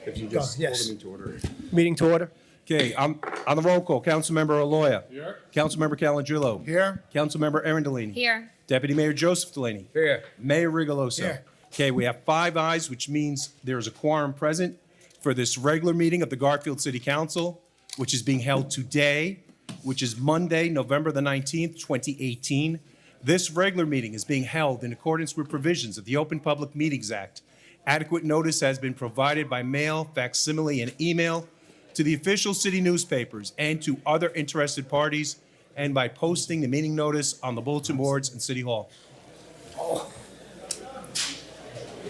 If you just Yes. hold the meeting to order. Meeting to order. Okay, on the roll call, Councilmember Aloya. Here. Councilmember Calangillo. Here. Councilmember Erin Delaney. Here. Deputy Mayor Joseph Delaney. Here. Mayor Rigoloso. Here. Okay, we have 5 ayes, which means there is a quorum present for this regular meeting of the Garfield City Council, which is being held today, which is Monday, November the 19th, 2018. This regular meeting is being held in accordance with provisions of the Open Public Meetings Act. Adequate notice has been provided by mail, facsimile, and email to the official city newspapers and to other interested parties, and by posting the meeting notice on the bulletin boards in City Hall.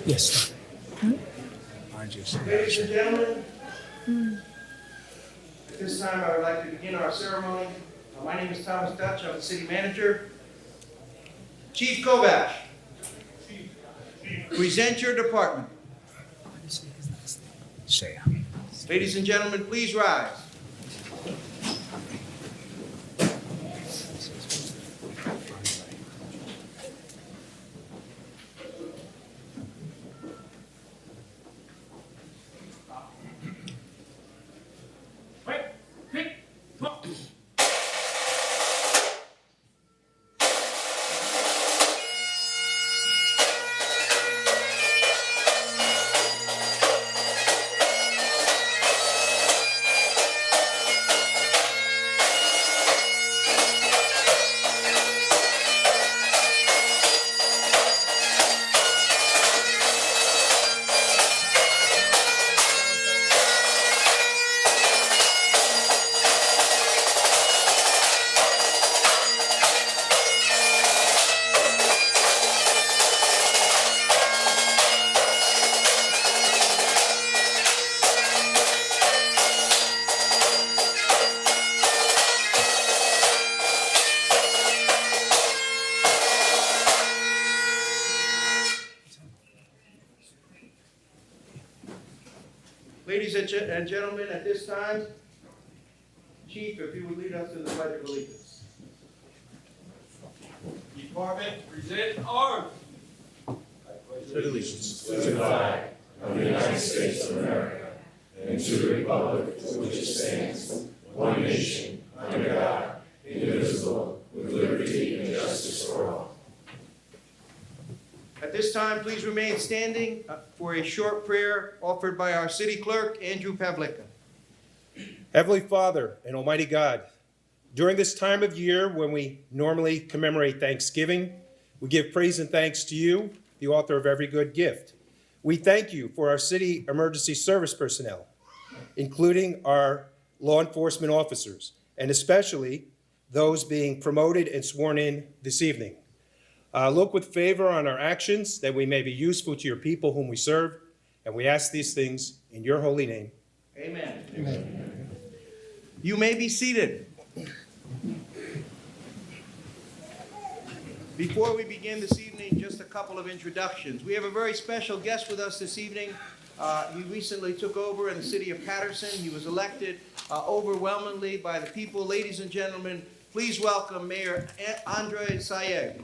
Yes. Ladies and gentlemen, at this time I would like to begin our ceremony. My name is Thomas Dutch, I'm the city manager. Chief Kovach, present your department. Say. Ladies and gentlemen, please rise. Ladies and gentlemen, at this time, Chief, if you would lead us in the Pledge of Allegiance. Department, present arms. Allegiance. To the flag of the United States of America and to the republic for which it stands, one nation, under God, indivisible, with liberty and justice for all. At this time, please remain standing for a short prayer offered by our city clerk, Andrew Pavlicka. Heavenly Father and Almighty God, during this time of year when we normally commemorate Thanksgiving, we give praise and thanks to you, the author of every good gift. We thank you for our city emergency service personnel, including our law enforcement officers, and especially those being promoted and sworn in this evening. Look with favor on our actions, that we may be useful to your people whom we serve, and we ask these things in your holy name. Amen. Amen. You may be seated. Before we begin this evening, just a couple of introductions. We have a very special guest with us this evening. He recently took over in the city of Patterson. He was elected overwhelmingly by the people. Ladies and gentlemen, please welcome Mayor Andre Sayegh.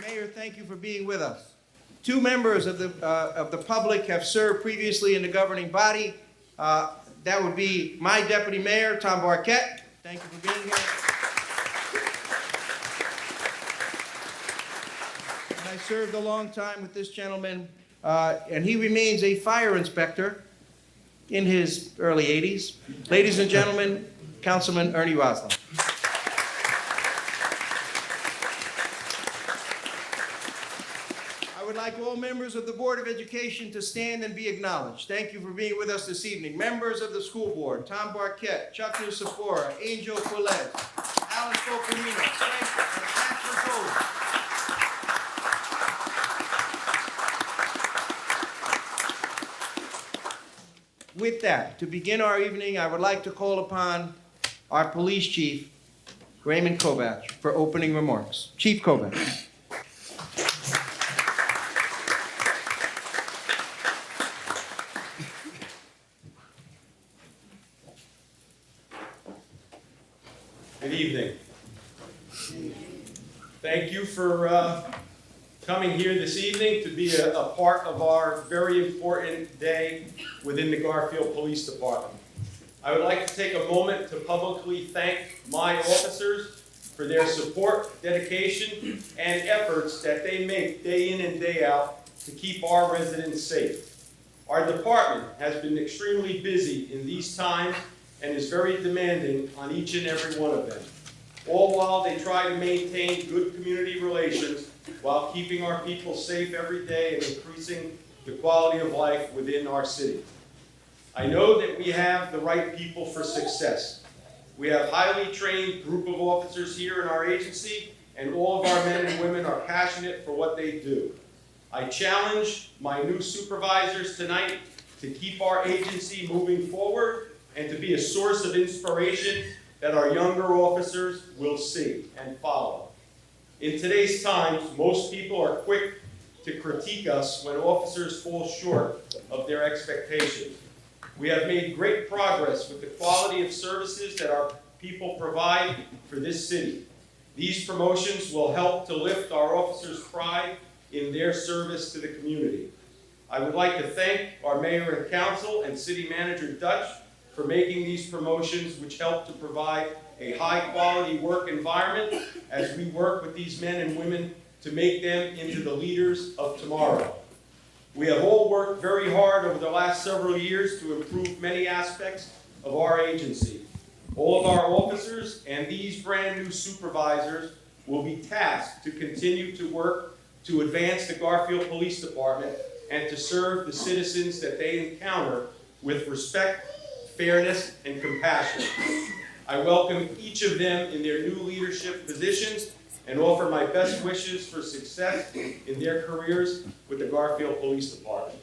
Mayor, thank you for being with us. 2 members of the public have served previously in the governing body. That would be my deputy mayor, Tom Barquette. Thank you for being here. And I served a long time with this gentleman, and he remains a fire inspector in his early 80s. Ladies and gentlemen, Councilman Ernie Rosler. I would like all members of the Board of Education to stand and be acknowledged. Thank you for being with us this evening. Members of the school board, Tom Barquette, Chuck Nusafora, Angel Quilez, Alan Focarino, Frank Vertola. With that, to begin our evening, I would like to call upon our police chief, Raymond Kovach, for opening remarks. Chief Kovach. Good evening. Thank you for coming here this evening to be a part of our very important day within the Garfield Police Department. I would like to take a moment to publicly thank my officers for their support, dedication, and efforts that they make day in and day out to keep our residents safe. Our department has been extremely busy in these times and is very demanding on each and every one of them, all while they try to maintain good community relations while keeping our people safe every day and increasing the quality of life within our city. I know that we have the right people for success. We have a highly trained group of officers here in our agency, and all of our men and women are passionate for what they do. I challenge my new supervisors tonight to keep our agency moving forward and to be a source of inspiration that our younger officers will see and follow. In today's times, most people are quick to critique us when officers fall short of their expectations. We have made great progress with the quality of services that our people provide for this city. These promotions will help to lift our officers' pride in their service to the community. I would like to thank our mayor and council and city manager Dutch for making these promotions, which help to provide a high-quality work environment as we work with these men and women to make them into the leaders of tomorrow. We have all worked very hard over the last several years to improve many aspects of our agency. All of our officers and these brand new supervisors will be tasked to continue to work to advance the Garfield Police Department and to serve the citizens that they encounter with respect, fairness, and compassion. I welcome each of them in their new leadership positions and offer my best wishes for success in their careers with the Garfield Police Department.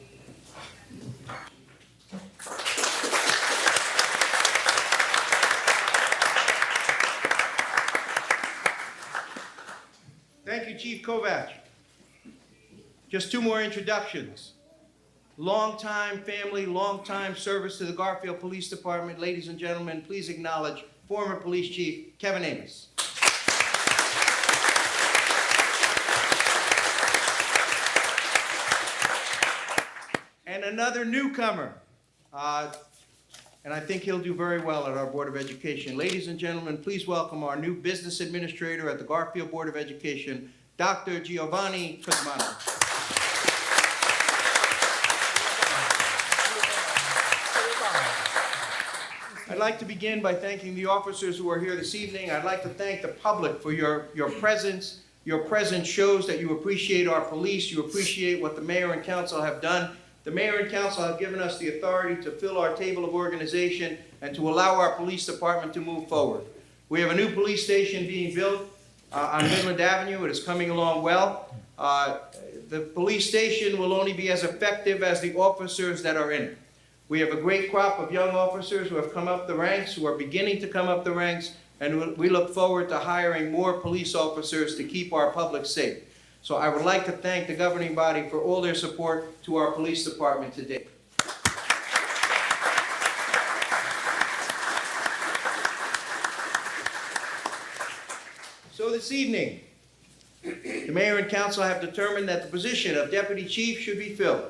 Thank you, Chief Kovac. Just two more introductions. Long-time family, long-time service to the Garfield Police Department. Ladies and gentlemen, please acknowledge former Police Chief Kevin Amos. And another newcomer, and I think he'll do very well at our Board of Education. Ladies and gentlemen, please welcome our new business administrator at the Garfield Board of Education, Dr. Giovanni Cosmano. I'd like to begin by thanking the officers who are here this evening. I'd like to thank the public for your presence. Your presence shows that you appreciate our police, you appreciate what the mayor and council have done. The mayor and council have given us the authority to fill our table of organization and to allow our police department to move forward. We have a new police station being built on Midland Avenue. It is coming along well. The police station will only be as effective as the officers that are in it. We have a great crop of young officers who have come up the ranks, who are beginning to come up the ranks, and we look forward to hiring more police officers to keep our public safe. So I would like to thank the governing body for all their support to our police department today. So this evening, the mayor and council have determined that the position of deputy chief should be filled.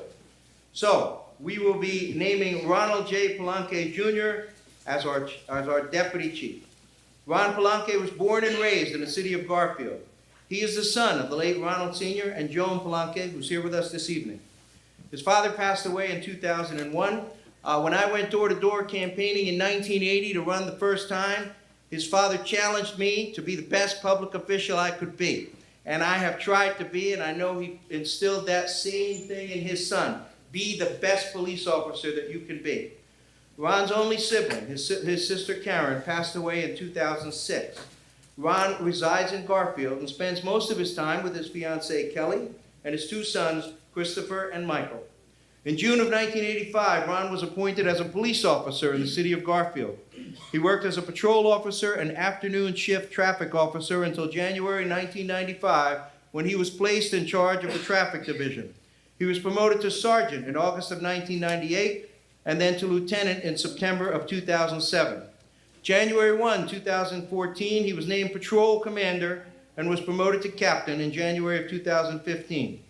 So we will be naming Ronald J. Palanque Jr. as our deputy chief. Ron Palanque was born and raised in the city of Garfield. He is the son of the late Ronald Sr. and Joan Palanque, who's here with us this evening. His father passed away in 2001. When I went door-to-door campaigning in 1980 to run the first time, his father challenged me to be the best public official I could be. And I have tried to be, and I know he instilled that same thing in his son. Be the best police officer that you can be. Ron's only sibling, his sister Karen, passed away in 2006. Ron resides in Garfield and spends most of his time with his fiancée Kelly and his two sons, Christopher and Michael. In June of 1985, Ron was appointed as a police officer in the city of Garfield. He worked as a patrol officer and afternoon shift traffic officer until January 1995, when he was placed in charge of the traffic division. He was promoted to sergeant in August of 1998 and then to lieutenant in September of 2007. January 1, 2014, he was named patrol commander and was promoted to captain in January of 2015.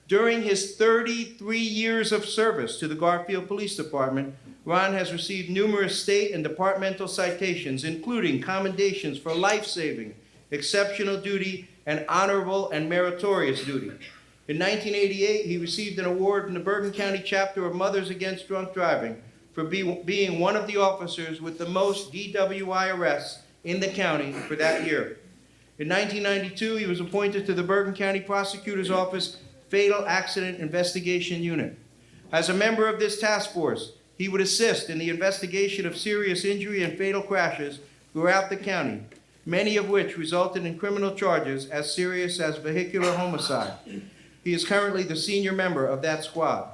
During his 33 years of service to the Garfield Police Department, Ron has received numerous state and departmental citations, including commendations for life-saving, exceptional duty, and honorable and meritorious duty. In 1988, he received an award from the Bergen County chapter of Mothers Against Drunk Driving for being one of the officers with the most DWI arrests in the county for that year. In 1992, he was appointed to the Bergen County Prosecutor's Office Fatal Accident Investigation Unit. As a member of this task force, he would assist in the investigation of serious injury and fatal crashes throughout the county, many of which resulted in criminal charges as serious as vehicular homicide. He is currently the senior member of that squad.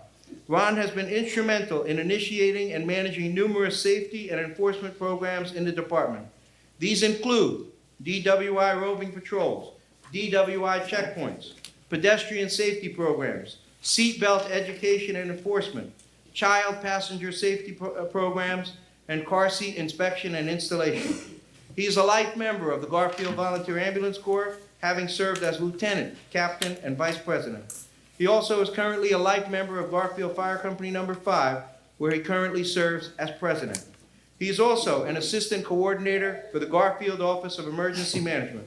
Ron has been instrumental in initiating and managing numerous safety and enforcement programs in the department. These include DWI roving patrols, DWI checkpoints, pedestrian safety programs, seatbelt education and enforcement, child passenger safety programs, and car seat inspection and installation. He is a life member of the Garfield Volunteer Ambulance Corps, having served as lieutenant, captain, and vice president. He also is currently a life member of Garfield Fire Company No. 5, where he currently serves as president. He is also an assistant coordinator for the Garfield Office of Emergency Management.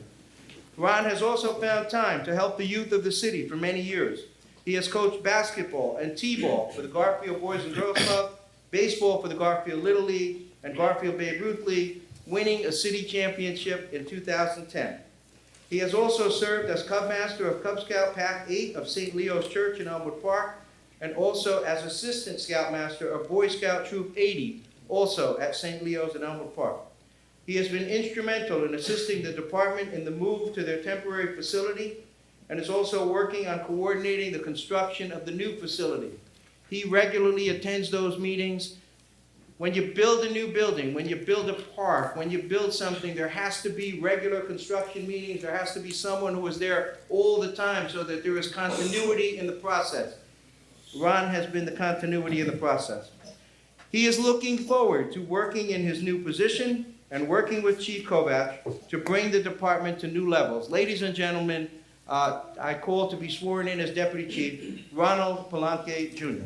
Ron has also found time to help the youth of the city for many years. He has coached basketball and t-ball for the Garfield Boys and Girls Club, baseball for the Garfield Little League and Garfield Babe Ruth League, winning a city championship in 2010. He has also served as Cub Master of Cub Scout Pack 8 of St. Leo's Church in Elmwood Park, and also as Assistant Scoutmaster of Boy Scout Troop 80, also at St. Leo's in Elmwood Park. He has been instrumental in assisting the department in the move to their temporary facility, and is also working on coordinating the construction of the new facility. He regularly attends those meetings. When you build a new building, when you build a park, when you build something, there has to be regular construction meetings. There has to be someone who is there all the time so that there is continuity in the process. Ron has been the continuity in the process. He is looking forward to working in his new position and working with Chief Kovach to bring the department to new levels. Ladies and gentlemen, I call to be sworn in as Deputy Chief, Ronald Palanque, Jr.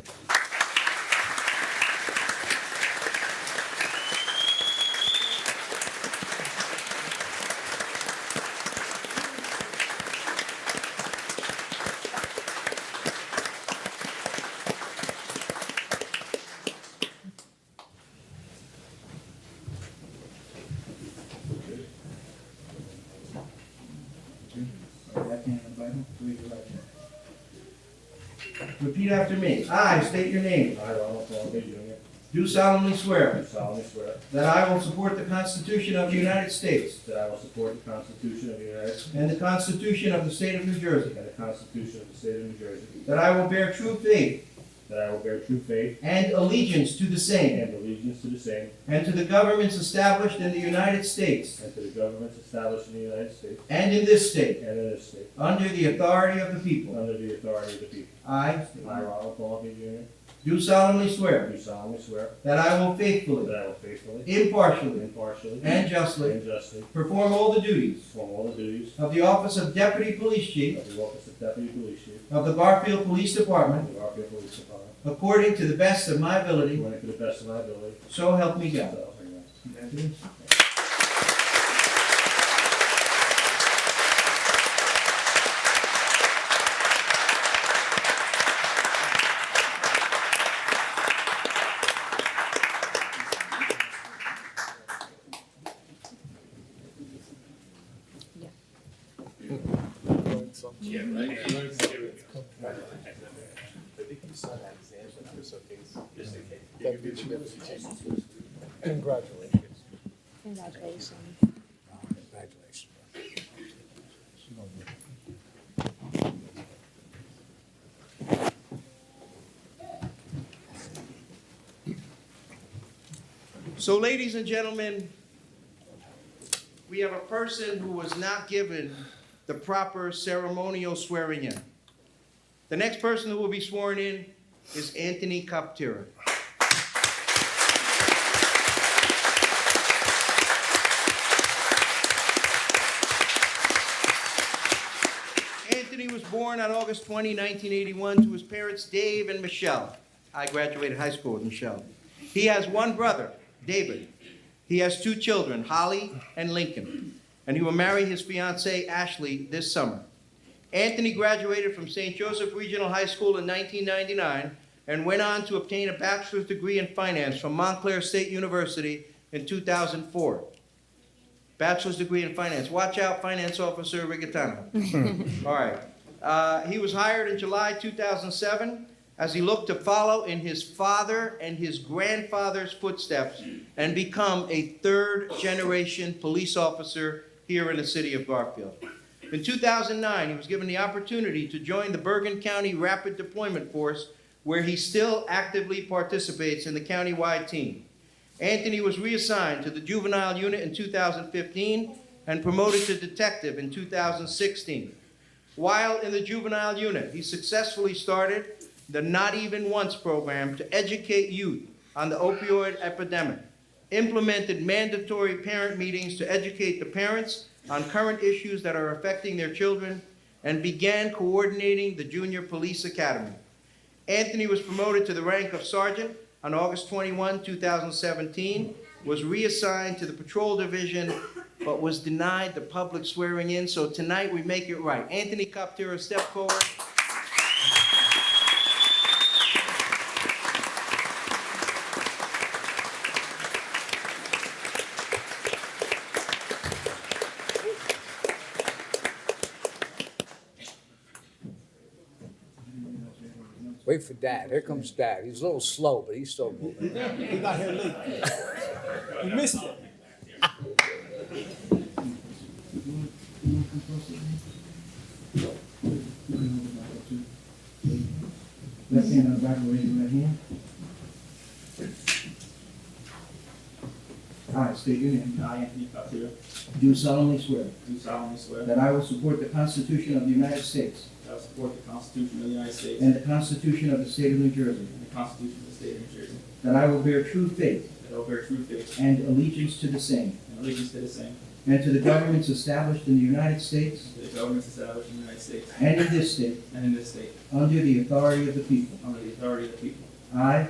Repeat after me. I state your name. I, Ronald Palanque Jr., Do solemnly swear do solemnly swear that I will support the Constitution of the United States that I will support the Constitution of the United States and the Constitution of the State of New Jersey, and the Constitution of the State of New Jersey, that I will bear true faith that I will bear true faith and allegiance to the same and allegiance to the same, and to the governments established in the United States and to the governments established in the United States and in this state, and in this state, under the authority of the people. under the authority of the people. I I, Ronald Palanque Jr., do solemnly swear do solemnly swear that I will faithfully, that I will faithfully, impartially, impartially, and justly and justly perform all the duties perform all the duties of the office of Deputy Police Chief of the office of Deputy Police Chief of the Garfield Police of Department the Garfield Police Department, according to the best of my ability, according to the best of my ability, so help me God. so help me God. Congratulations. Congratulations. Congratulations. Congratulations. So, ladies and gentlemen, we have a person who was not given the proper ceremonial swearing in. The next person who will be sworn in is Anthony Kaptira. Anthony was born on August 20, 1981, to his parents Dave and Michelle. I graduated high school with Michelle. He has one brother, David. He has two children, Holly and Lincoln, and he will marry his fiancée, Ashley, this summer. Anthony graduated from St. Joseph Regional High School in 1999 and went on to obtain a bachelor's degree in finance from Montclair State University in 2004. Bachelor's degree in finance. Watch out, finance officer Rigatano. All right. He was hired in July 2007 as he looked to follow in his father and his grandfather's footsteps and become a third-generation police officer here in the city of Garfield. In 2009, he was given the opportunity to join the Bergen County Rapid Deployment Force, where he still actively participates in the countywide team. Anthony was reassigned to the juvenile unit in 2015 and promoted to detective in 2016. While in the juvenile unit, he successfully started the Not Even Once program to educate youth on the opioid epidemic, implemented mandatory parent meetings to educate the parents on current issues that are affecting their children, and began coordinating the Junior Police Academy. Anthony was promoted to the rank of sergeant on August 21, 2017, was reassigned to the patrol division, but was denied the public swearing in, so tonight we make it right. Anthony Coptera, step forward. Wait for Dad. Here comes Dad. He's a little slow, but he's still moving. He got here late. He missed it. Left hand on the Bible, raise your right hand. I state your name. I, Anthony Coptera, Do solemnly swear do solemnly swear that that I will support the Constitution of the United States I will support the Constitution of the United States and the Constitution of the State of New Jersey, and the Constitution of the State of New Jersey, that I will bear true faith that I will bear true faith and allegiance to the same, and allegiance to the same, and to the governments established in the United States and to the governments established in the United States and in this state, and in this state, under the authority of the people. under the authority of the people. I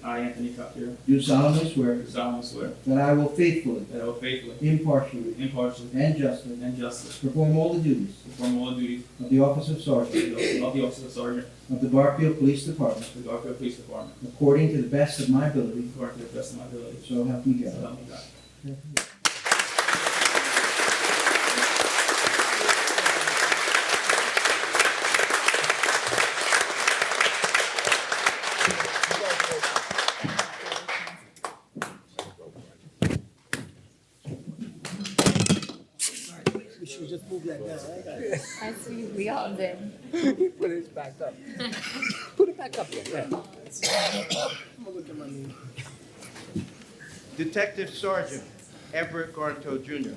I, Anthony Coptera, do solemnly swear do solemnly swear that I will faithfully, that I will faithfully, impartially, impartially, and justly and justly perform all the duties perform all the duties of the office of sergeant of the office of sergeant of the Garfield Police Department of the Garfield Police Department, according to the best of my ability, according to the best of my ability. so help me So God. help me God. We should just move that down. I see, we all did. He put his back up. Put it back up there. Detective Sergeant Everett Garnto Jr.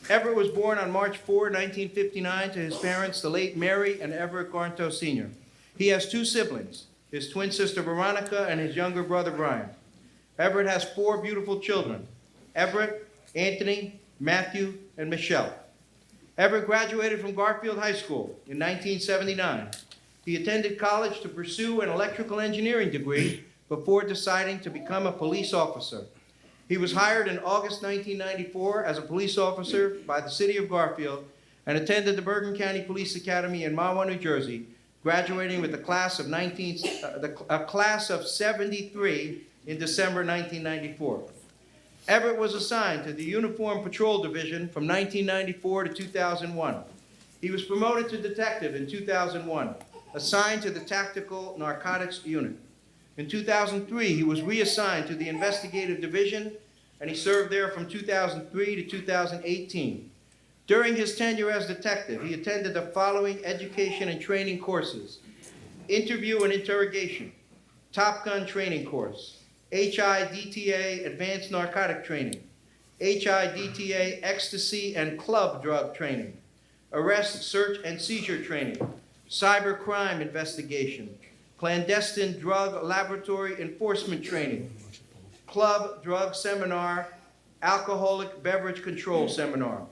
Everett was born on March 4, 1959 to his parents, the late Mary and Everett Garnto Sr. He has two siblings, his twin sister Veronica and his younger brother Brian. Everett has four beautiful children, Everett, Anthony, Matthew, and Michelle. Everett graduated from Garfield High School in 1979. He attended college to pursue an electrical engineering degree before deciding to become a police officer. He was hired in August 1994 as a police officer by the city of Garfield and attended the Bergen County Police Academy in Mahwah, New Jersey, graduating with a class of 73 in December 1994. Everett was assigned to the Uniform Patrol Division from 1994 to 2001. He was promoted to detective in 2001, assigned to the Tactical Narcotics Unit. In 2003, he was reassigned to the Investigative Division, and he served there from 2003 to 2018. During his tenure as detective, he attended the following education and training courses: Interview and Interrogation, Top Gun Training Course, HIDTA Advanced Narcotic Training, HIDTA Ecstasy and Club Drug Training, Arrest, Search, and Seizure Training, Cyber Crime Investigation, Clandestine Drug Laboratory Enforcement Training, Club Drug Seminar, Alcoholic Beverage Control Seminar.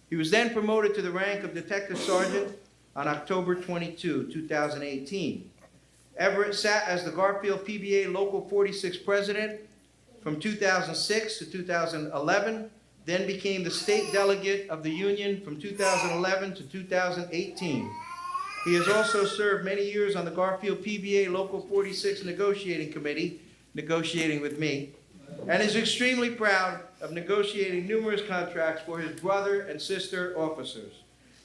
He was then promoted to the rank of Detective Sergeant on October 22, 2018. Everett sat as the Garfield PBA Local 46 President from 2006 to 2011, then became the state delegate of the union from 2011 to 2018. He has also served many years on the Garfield PBA Local 46 Negotiating Committee, negotiating with me, and is extremely proud of negotiating numerous contracts for his brother and sister officers.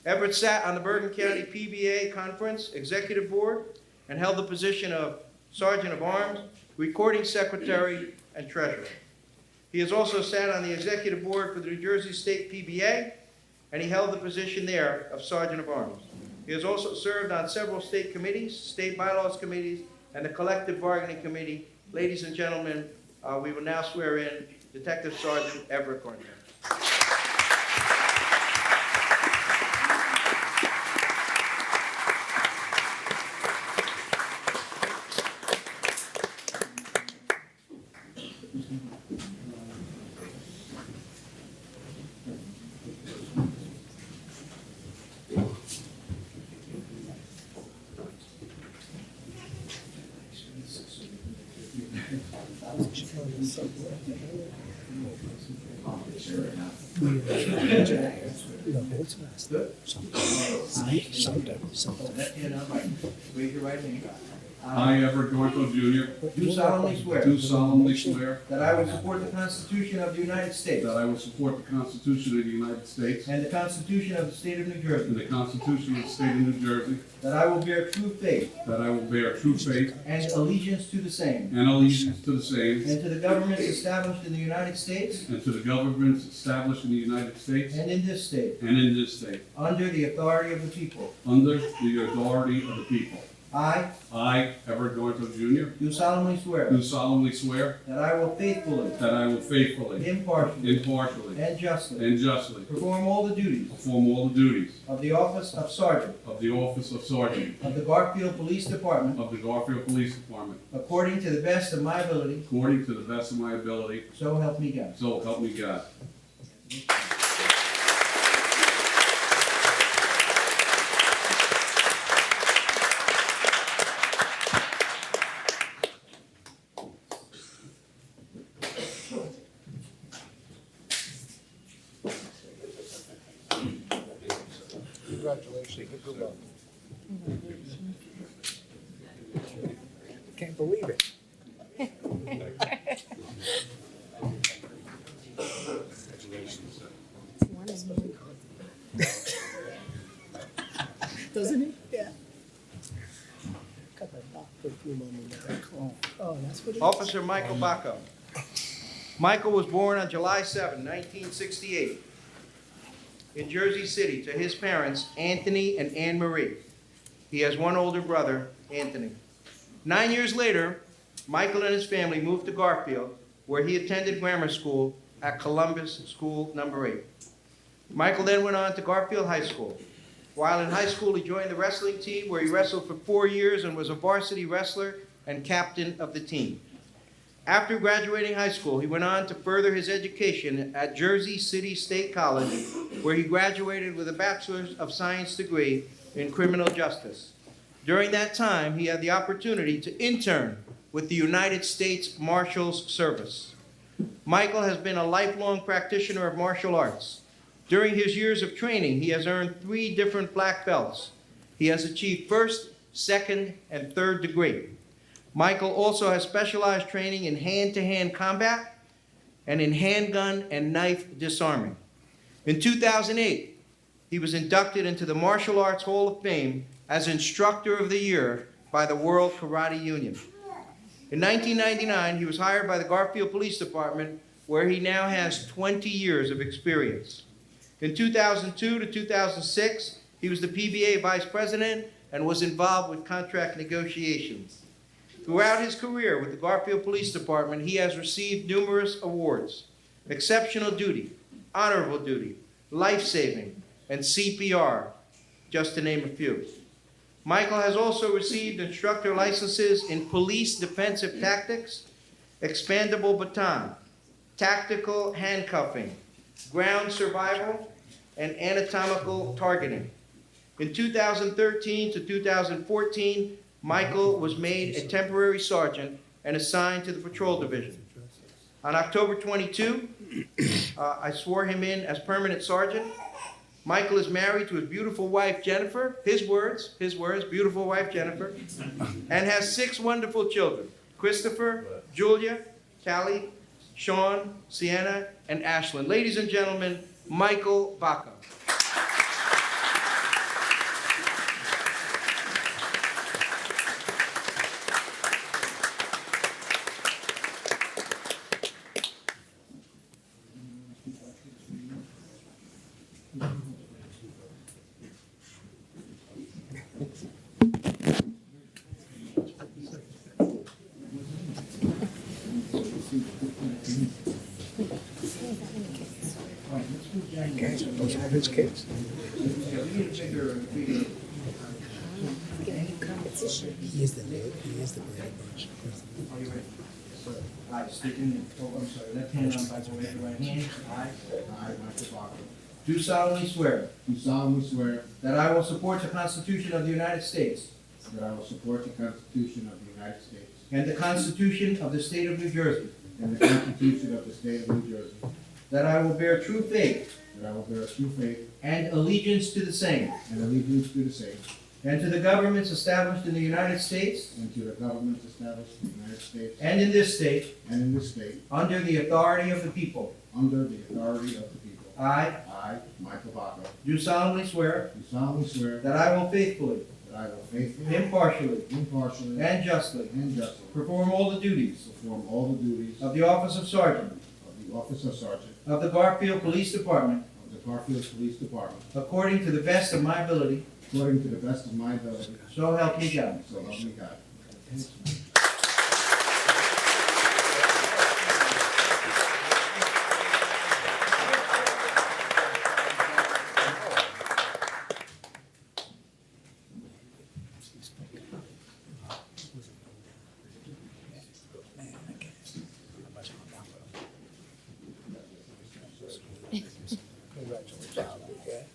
Everett sat on the Bergen County PBA Conference Executive Board and held the position of Sergeant of Arms, Recording Secretary, and Treasurer. He has also sat on the Executive Board for the New Jersey State PBA, and he held the position there of Sergeant of Arms. He has also served on several state committees, state bylaws committees, and the Collective Bargaining Committee. Ladies and gentlemen, we will now swear in Detective Sergeant Everett Garnett. Raise your right hand. I, Everett Garfield Jr., Do solemnly swear do solemnly swear that I will support the Constitution of the United States that I will support the Constitution of the United States and the Constitution of the State of New Jersey, and the Constitution of the State of New Jersey, that I will bear true faith that I will bear true faith and allegiance to the same, and allegiance to the same, and to the governments established in the United States and to the governments established in the United States and in this state, and in this state, under the authority of the people. under the authority of the people. I Everett Garfield Jr., do solemnly swear do solemnly swear that I will faithfully, that I will faithfully, impartially, impartially, and justly and justly perform all the duties perform all the duties of the office of Sergeant of the office of Sergeant of the Garfield Police Department of the Garfield Police Department according to the best of my ability, according to the best of my ability, so help me God. so help me God. Congratulations. Good luck. Can't believe it. Doesn't he? Yeah. Got that knock perfume on me. Oh, that's what it is. Officer Michael Bacco. Michael was born on July 7, 1968, in Jersey City to his parents, Anthony and Anne Marie. He has one older brother, Anthony. 9 years later, Michael and his family moved to Garfield, where he attended grammar school at Columbus School No. 8. Michael then went on to Garfield High School. While in high school, he joined the wrestling team, where he wrestled for 4 years and was a varsity wrestler and captain of the team. After graduating high school, he went on to further his education at Jersey City State College, where he graduated with a Bachelor's of Science degree in criminal justice. During that time, he had the opportunity to intern with the United States Marshals Service. Michael has been a lifelong practitioner of martial arts. During his years of training, he has earned 3 different black belts. He has achieved first, second, and third degree. Michael also has specialized training in hand-to-hand combat and in handgun and knife disarming. In 2008, he was inducted into the Martial Arts Hall of Fame as Instructor of the Year by the World Karate Union. In 1999, he was hired by the Garfield Police Department, where he now has 20 years of experience. In 2002 to 2006, he was the PBA Vice President and was involved with contract negotiations. Throughout his career with the Garfield Police Department, he has received numerous awards: Exceptional Duty, Honorable Duty, Life-Saving, and CPR, just to name a few. Michael has also received instructor licenses in Police Defensive Tactics, Expandable Baton, Tactical Handcuffing, Ground Survival, and Anatomical Targeting. In 2013 to 2014, Michael was made a temporary sergeant and assigned to the patrol division. On October 22, I swore him in as permanent sergeant. Michael is married to his beautiful wife, Jennifer, his words, beautiful wife, Jennifer, and has 6 wonderful children, Christopher, Julia, Callie, Sean, Sienna, and Ashlyn. Ladies and gentlemen, Michael Baca. Those are his kids. He is the man, he is the man bunch. I, state your name. Oh, I'm sorry, left hand on Bible, raise your right hand. I Michael Baca, do solemnly swear do solemnly swear that I will support the Constitution of the United States that I will support the Constitution of the United States and the Constitution of the State of New Jersey, and the Constitution of the State of New Jersey, that I will bear true faith that I will bear true faith and allegiance to the same, and allegiance to the same, and to the governments established in the United States and to the governments established in the United States and in this state, and in this state, under the authority of the people. under the authority of the people. I I, Michael Baca, do solemnly swear do solemnly swear that I will faithfully, that I will faithfully, impartially, impartially, and justly and justly perform all the duties perform all the duties of the office of sergeant of the office of sergeant of the Garfield Police Department of the Garfield Police Department, according to the best of my ability, according to the best of my ability, so help me God. so help me God.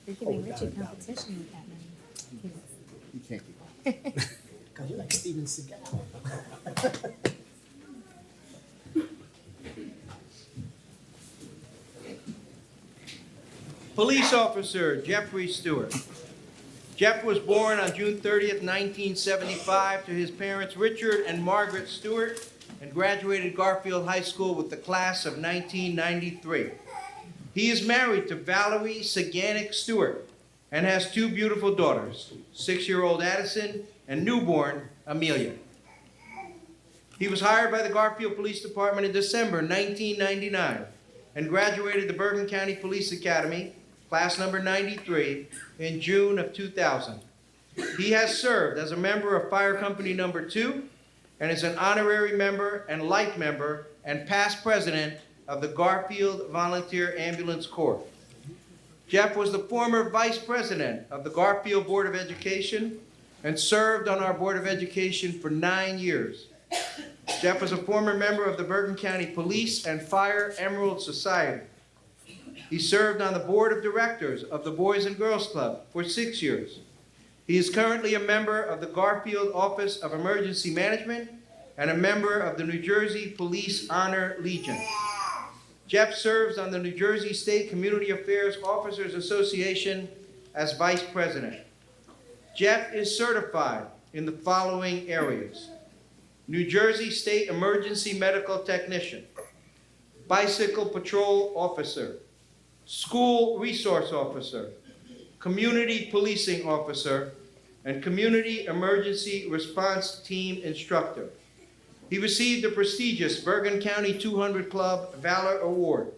You're giving Richie competition with that man. You can't keep up. Cause you like Steven Seagal. Police Officer Jeffrey Stewart. Jeff was born on June 30th, 1975 to his parents Richard and Margaret Stewart and graduated Garfield High School with the class of 1993. He is married to Valerie Saganic Stewart and has 2 beautiful daughters, 6-year-old Addison and newborn Amelia. He was hired by the Garfield Police Department in December 1999 and graduated the Bergen County Police Academy, class number 93, in June of 2000. He has served as a member of Fire Company Number 2 and is an honorary member and life member and past president of the Garfield Volunteer Ambulance Corps. Jeff was the former vice president of the Garfield Board of Education and served on our Board of Education for 9 years. Jeff was a former member of the Bergen County Police and Fire Emerald Society. He served on the board of directors of the Boys and Girls Club for 6 years. He is currently a member of the Garfield Office of Emergency Management and a member of the New Jersey Police Honor Legion. Jeff serves on the New Jersey State Community Affairs Officers Association as vice president. Jeff is certified in the following areas: New Jersey State Emergency Medical Technician, Bicycle Patrol Officer, School Resource Officer, Community Policing Officer, and Community Emergency Response Team Instructor. He received the prestigious Bergen County 200 Club Valor Award.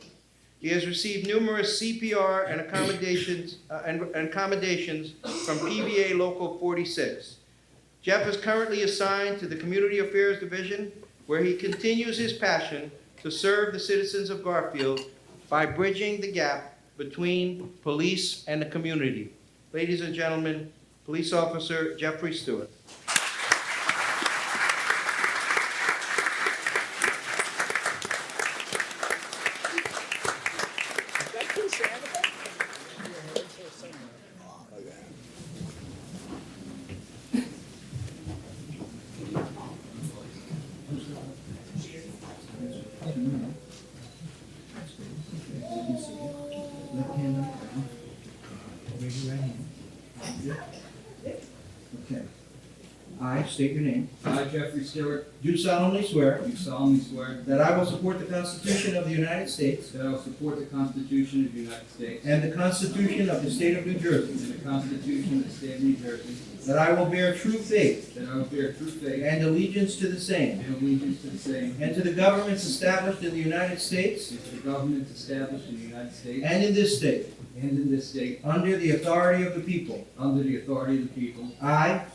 He has received numerous CPR and accommodations from PVA Local 46. Jeff is currently assigned to the Community Affairs Division, where he continues his passion to serve the citizens of Garfield by bridging the gap between police and the community. Ladies and gentlemen, Police Officer Jeffrey Stewart. Raise your right hand. Okay. I state your name. I, Jeffrey Stewart, Do solemnly swear do solemnly swear that I will support the Constitution of the United States that I will support the Constitution of the United States and the Constitution of the State of New Jersey, and the Constitution of the State of New Jersey, that I will bear true faith that I will bear true faith and allegiance to the same, and allegiance to the same, and to the governments established in the United States and to the governments established in the United States and in this state, and in this state, under the authority of the people. under the authority of the people. I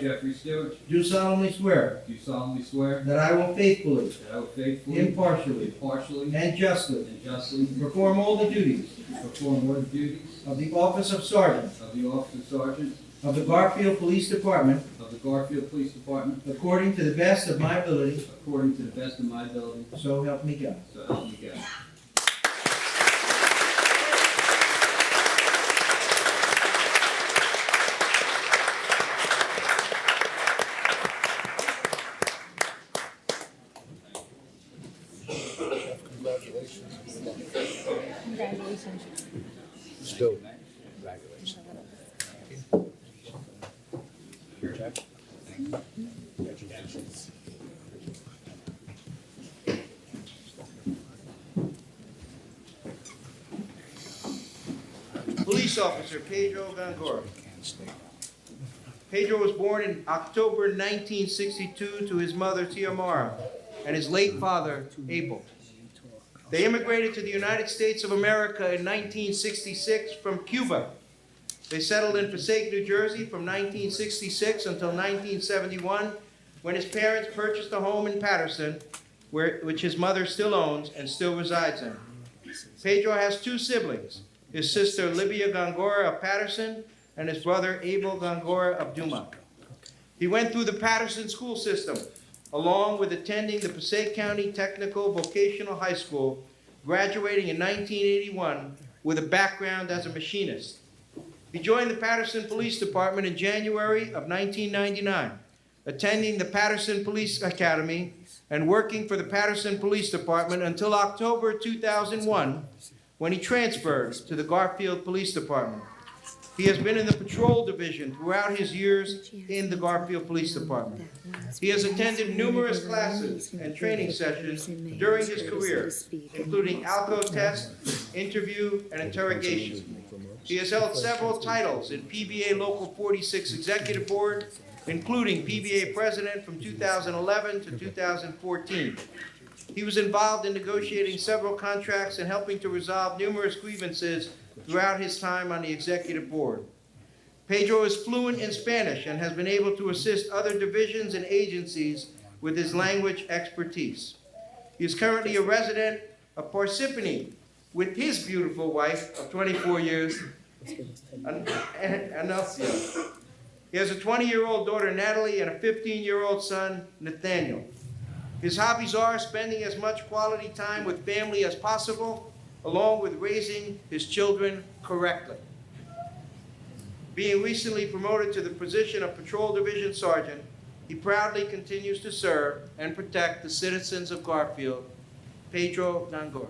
Jeffrey Stewart, do solemnly swear do solemnly swear that I will faithfully, that I will faithfully, impartially, impartially, and justly and justly perform all the duties perform all the duties of the office of Sergeant of the office of Sergeant of the Garfield Police Department of the Garfield Police Department according to the best of my ability, according to the best of my ability, so help me God. so help me God. Congratulations. Still, congratulations. Police Officer Pedro Gangora. Pedro was born in October 1962 to his mother Tiamara and his late father Abel. They immigrated to the United States of America in 1966 from Cuba. They settled in Passaic, New Jersey from 1966 until 1971, when his parents purchased a home in Patterson, which his mother still owns and still resides in. Pedro has two siblings, his sister Libya Gangora of Patterson and his brother Abel Gangora of Duma. He went through the Patterson school system, along with attending the Passaic County Technical Vocational High School, graduating in 1981 with a background as a machinist. He joined the Patterson Police Department in January of 1999, attending the Patterson Police Academy and working for the Patterson Police Department until October 2001, when he transferred to the Garfield Police Department. He has been in the patrol division throughout his years in the Garfield Police Department. He has attended numerous classes and training sessions during his career, including ALCO tests, interview, and interrogation. He has held several titles in PBA Local 46 Executive Board, including PBA President from 2011 to 2014. He was involved in negotiating several contracts and helping to resolve numerous grievances throughout his time on the executive board. Pedro is fluent in Spanish and has been able to assist other divisions and agencies with his language expertise. He is currently a resident of Parsippany with his beautiful wife of 24 years, Anelcia. He has a 20-year-old daughter, Natalie, and a 15-year-old son, Nathaniel. His hobbies are spending as much quality time with family as possible, along with raising his children correctly. Being recently promoted to the position of Patrol Division Sergeant, he proudly continues to serve and protect the citizens of Garfield. Pedro Gangora.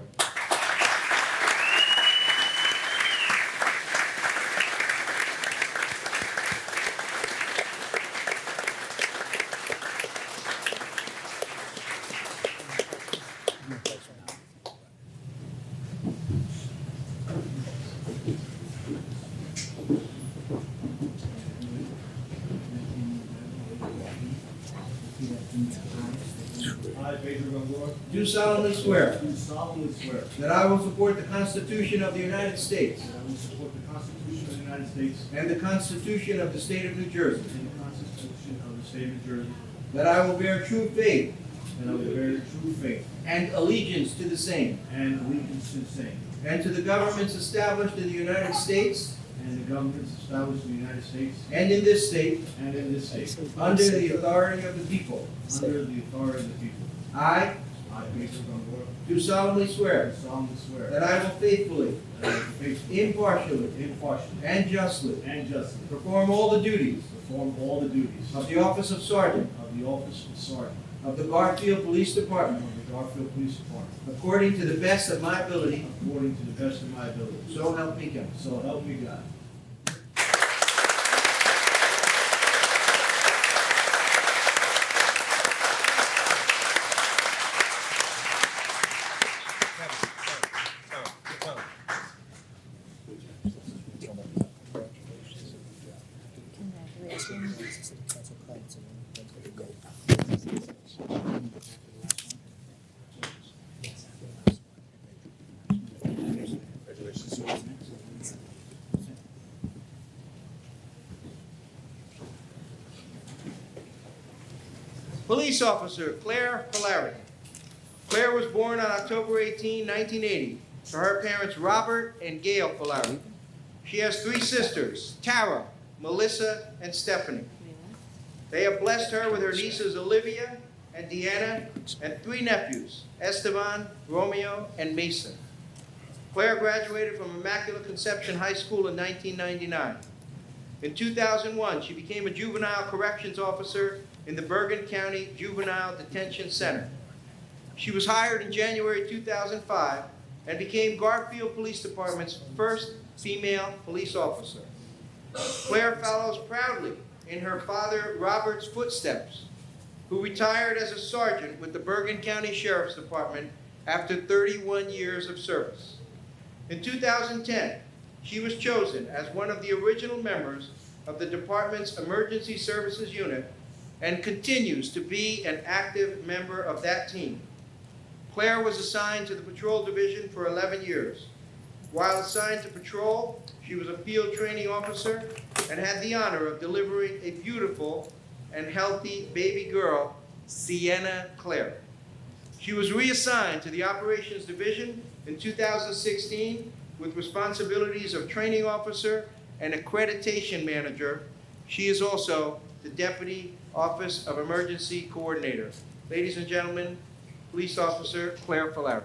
I, Pedro Gangora, Do solemnly swear do solemnly swear that I will support the Constitution of the United States that I will support the Constitution of the United States and the Constitution of the State of New Jersey, and the Constitution of the State of New Jersey, that I will bear true faith and I will bear true faith and allegiance to the same, and allegiance to the same, and to the governments established in the United States and the governments established in the United States and in this state, and in this state, under the authority of the people. under the authority of the people. I I, Pedro Gangora, do solemnly swear do solemnly swear that I will faithfully, that I will faithfully, impartially, impartially, and justly and justly perform all the duties perform all the duties of the office of Sergeant of the office of Sergeant of the Garfield Police Department of the Garfield Police Department according to the best of my ability, according to the best of my ability. so help me God. So help me God. Police Officer Claire Polari. Claire was born on October 18, 1980, to her parents Robert and Gail Polari. She has 3 sisters, Tara, Melissa, and Stephanie. They have blessed her with her nieces Olivia and Deanna, and 3 nephews, Esteban, Romeo, and Mason. Claire graduated from Immaculate Conception High School in 1999. In 2001, she became a juvenile corrections officer in the Bergen County Juvenile Detention Center. She was hired in January 2005 and became Garfield Police Department's first female police officer. Claire follows proudly in her father Robert's footsteps, who retired as a sergeant with the Bergen County Sheriff's Department after 31 years of service. In 2010, she was chosen as one of the original members of the department's Emergency Services Unit and continues to be an active member of that team. Claire was assigned to the Patrol Division for 11 years. While assigned to patrol, she was a field training officer and had the honor of delivering a beautiful and healthy baby girl, Sienna Claire. She was reassigned to the Operations Division in 2016 with responsibilities of training officer and accreditation manager. She is also the Deputy Office of Emergency Coordinator. Ladies and gentlemen, Police Officer Claire Polari.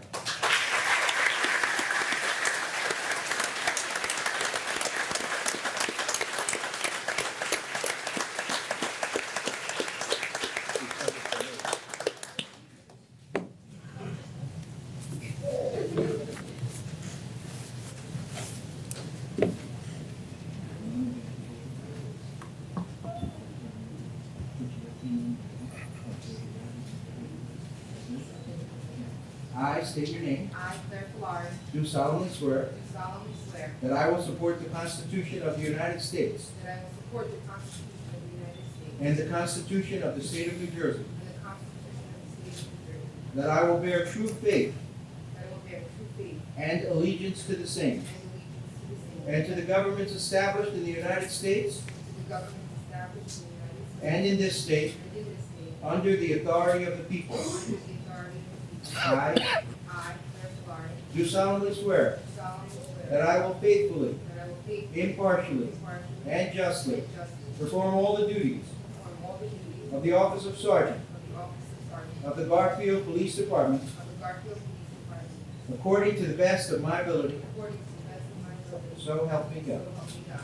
I state your name. I, Claire Polari, Do solemnly swear do solemnly swear that I will support the Constitution of the United States that I will support the Constitution of the United States and the Constitution of the State of New Jersey, and the Constitution of the State of New Jersey, that I will bear true faith that I will bear true faith and allegiance to the same, and allegiance to the same, and to the governments established in the United States to the government established in the United States and in this state and in this state, under the authority of the people. under the authority of the people. I I, Claire Polari, do solemnly swear do solemnly swear that I will faithfully, that I will faithfully, impartially, impartially, and justly and justly perform all the duties perform all the duties of the office of sergeant of the office of sergeant of the Garfield Police Department of the Garfield Police Department according to the best of my ability. according to the best of my ability. So help me So God. help me God.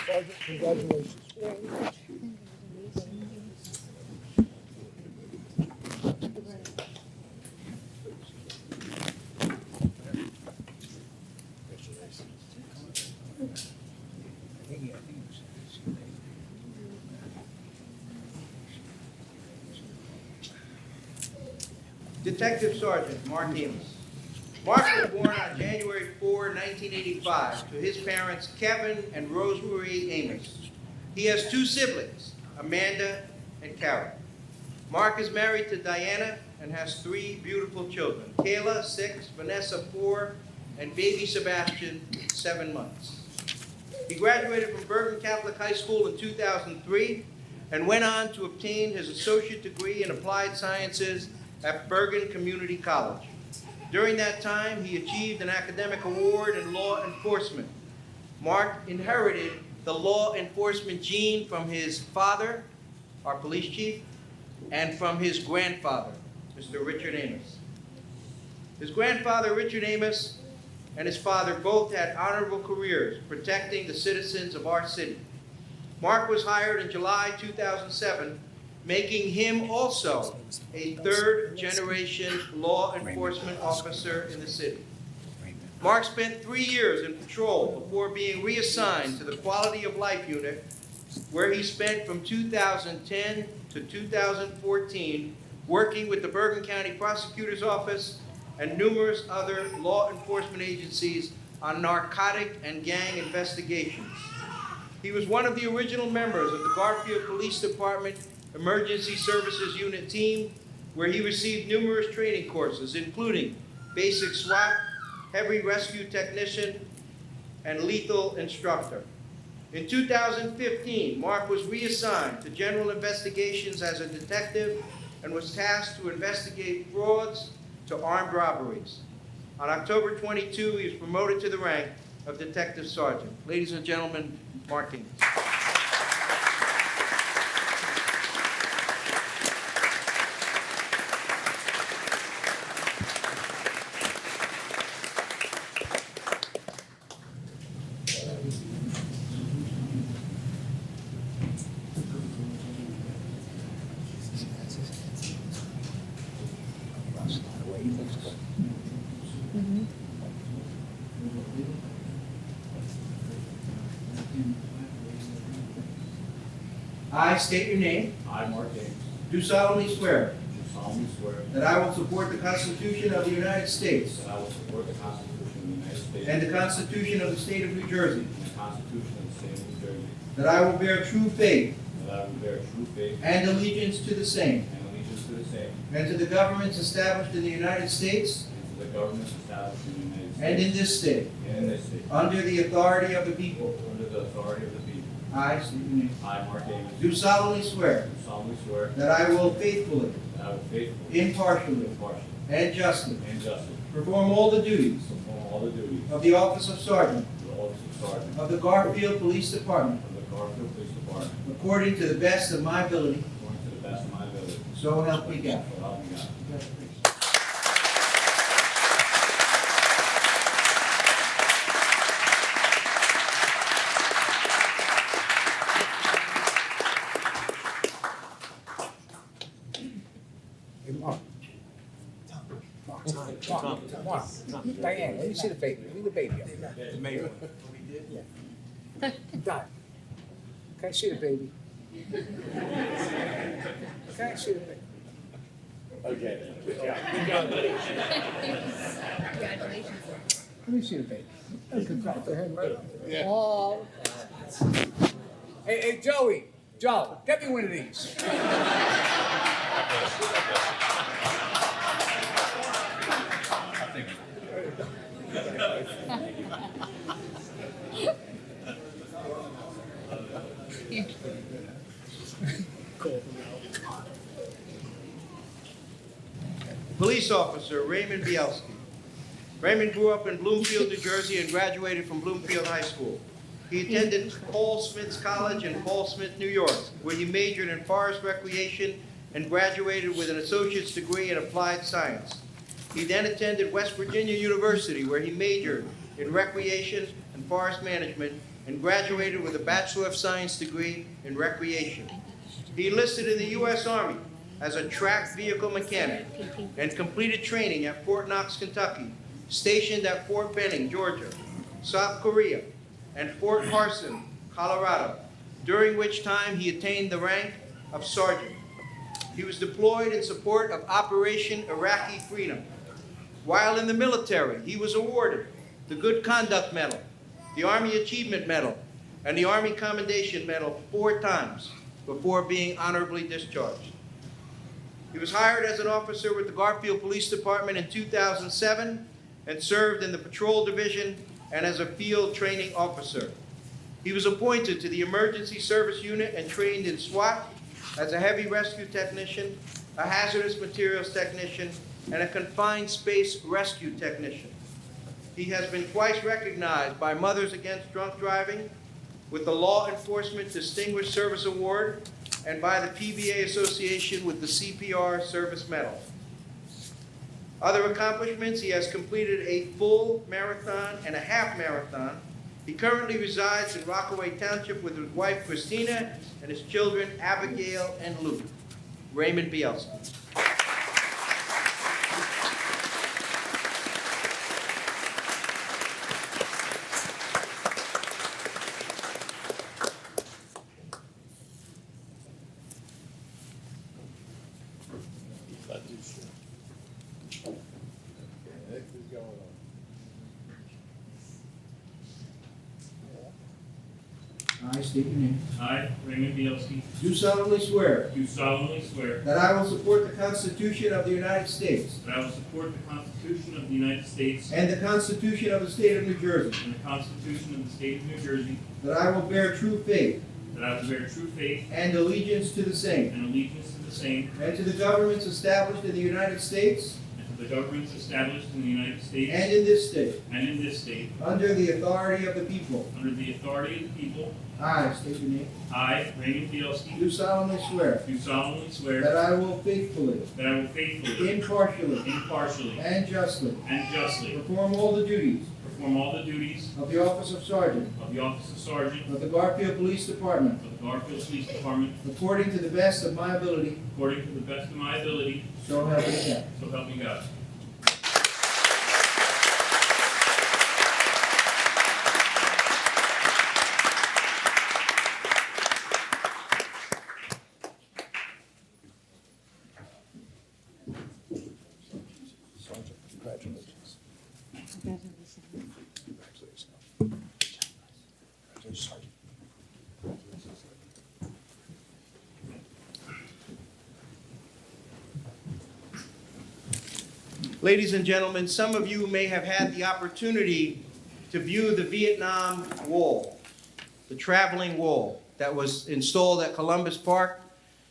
Sergeant, congratulations. Detective Sergeant Mark Amos. Mark was born on January 4, 1985, to his parents Kevin and Rosemarie Amos. He has 2 siblings, Amanda and Carol. Mark is married to Diana and has 3 beautiful children, Kayla, 6, Vanessa, 4, and baby Sebastian, 7 months. He graduated from Bergen Catholic High School in 2003 and went on to obtain his associate degree in applied sciences at Bergen Community College. During that time, he achieved an academic award in law enforcement. Mark inherited the law enforcement gene from his father, our police chief, and from his grandfather, Mr. Richard Amos. His grandfather, Richard Amos, and his father both had honorable careers protecting the citizens of our city. Mark was hired in July 2007, making him also a 3rd-generation law enforcement officer in the city. Mark spent 3 years in patrol before being reassigned to the Quality of Life Unit where he spent from 2010 to 2014 working with the Bergen County Prosecutor's Office and numerous other law enforcement agencies on narcotic and gang investigations. He was one of the original members of the Garfield Police Department Emergency Services Unit team, where he received numerous training courses, including basic SWAT, heavy rescue technician, and lethal instructor. In 2015, Mark was reassigned to General Investigations as a detective and was tasked to investigate frauds to armed robberies. On October 22, he was promoted to the rank of Detective Sergeant. Ladies and gentlemen, Mark King. I state your name. I, Mark James, Do solemnly swear do solemnly swear that I will support the Constitution of the United States that I will support the Constitution of the United States and the Constitution of the State of New Jersey, and the Constitution of the State of New Jersey, that I will bear true faith that I will bear true faith and allegiance to the same, and allegiance to the same, and to the governments established in the United States and to the governments established in the United States and in this state, and in this state, under the authority of the people. under the authority of the people. I state your name. I, Mark James, Do solemnly swear do solemnly swear that I will faithfully, that I will faithfully, impartially, impartially, and justly and justly perform all the duties perform all the duties of the office of Sergeant of the office of Sergeant of the Garfield Police Department of the Garfield Police Department according to the best of my ability, according to the best of my ability. so help me God. So help me God. Hey, Mark. Mark. Diane, let me see the baby. Leave the baby up. Done. Can I see the baby? Can I see the baby? Let me see the baby. I can drop the hand right up. Oh. Hey, Joey. Joe, get me one of these. Police Officer Raymond Bielski. Raymond grew up in Bloomfield, New Jersey, and graduated from Bloomfield High School. He attended Paul Smith's College in Paul Smith, New York, where he majored in forest recreation and graduated with an associate's degree in applied science. He then attended West Virginia University, where he majored in recreation and forest management and graduated with a Bachelor of Science degree in recreation. He enlisted in the U.S. Army as a track vehicle mechanic and completed training at Fort Knox, Kentucky, stationed at Fort Benning, Georgia, South Korea, and Fort Carson, Colorado, during which time he attained the rank of sergeant. He was deployed in support of Operation Iraqi Freedom. While in the military, he was awarded the Good Conduct Medal, the Army Achievement Medal, and the Army Commendation Medal 4 times before being honorably discharged. He was hired as an officer with the Garfield Police Department in 2007 and served in the Patrol Division and as a field training officer. He was appointed to the Emergency Service Unit and trained in SWAT as a heavy rescue technician, a hazardous materials technician, and a confined space rescue technician. He has been twice recognized by Mothers Against Drunk Driving with the Law Enforcement Distinguished Service Award and by the PBA Association with the CPR Service Medal. Other accomplishments: he has completed a full marathon and a half marathon. He currently resides in Rockaway Township with his wife Christina and his children Abigail and Luke. Raymond Bielski. I state your name. I, Raymond Bielski, Do solemnly swear do solemnly swear that I will support the Constitution of the United States that I will support the Constitution of the United States and the Constitution of the State of New Jersey, and the Constitution of the State of New Jersey, that I will bear true faith that I will bear true faith and allegiance to the same, and allegiance to the same, and to the governments established in the United States and to the governments established in the United States and in this state, and in this state, under the authority of the people. under the authority of the people. I state your name. I, Raymond Bielski, Do solemnly swear do solemnly swear that I will faithfully, that I will faithfully, impartially, impartially, and justly and justly perform all the duties perform all the duties of the office of sergeant of the office of sergeant of the Garfield Police Department of the Garfield Police Department according to the best of my ability, according to the best of my ability, so help me God. so help me God. Congratulations. Congratulations. Sergeant. Ladies and gentlemen, some of you may have had the opportunity to view the Vietnam Wall, the traveling wall that was installed at Columbus Park.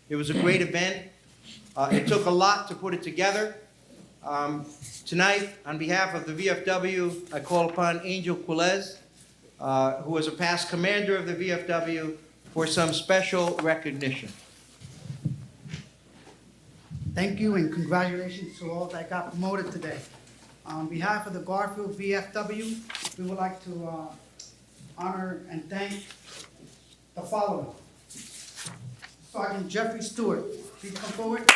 It was a great event. It took a lot to put it together. Tonight, on behalf of the VFW, I call upon Angel Quilez, who was a past commander of the VFW, for some special recognition. Thank you and congratulations to all that got promoted today. On behalf of the Garfield VFW, we would like to honor and thank the following. Sergeant Jeffrey Stewart, please come forward.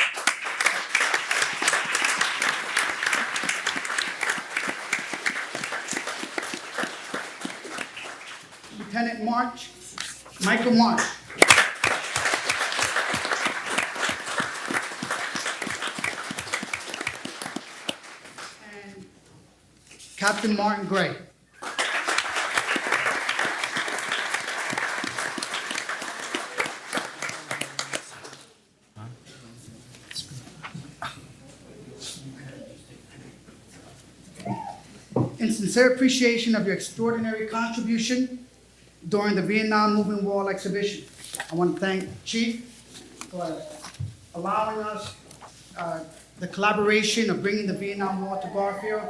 Lieutenant Michael March. And Captain Martin Gray. In sincere appreciation of your extraordinary contribution during the Vietnam Moving Wall exhibition, I want to thank Chief for allowing us the collaboration of bringing the Vietnam Wall to Garfield.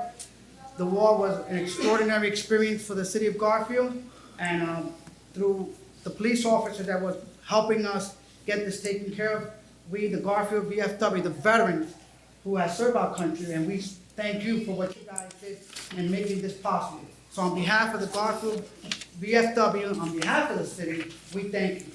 The wall was an extraordinary experience for the city of Garfield, and through the police officer that was helping us get this taken care of, we, the Garfield VFW, the veterans who have served our country, and we thank you for what you guys did in making this possible. So on behalf of the Garfield VFW, on behalf of the city, we thank you.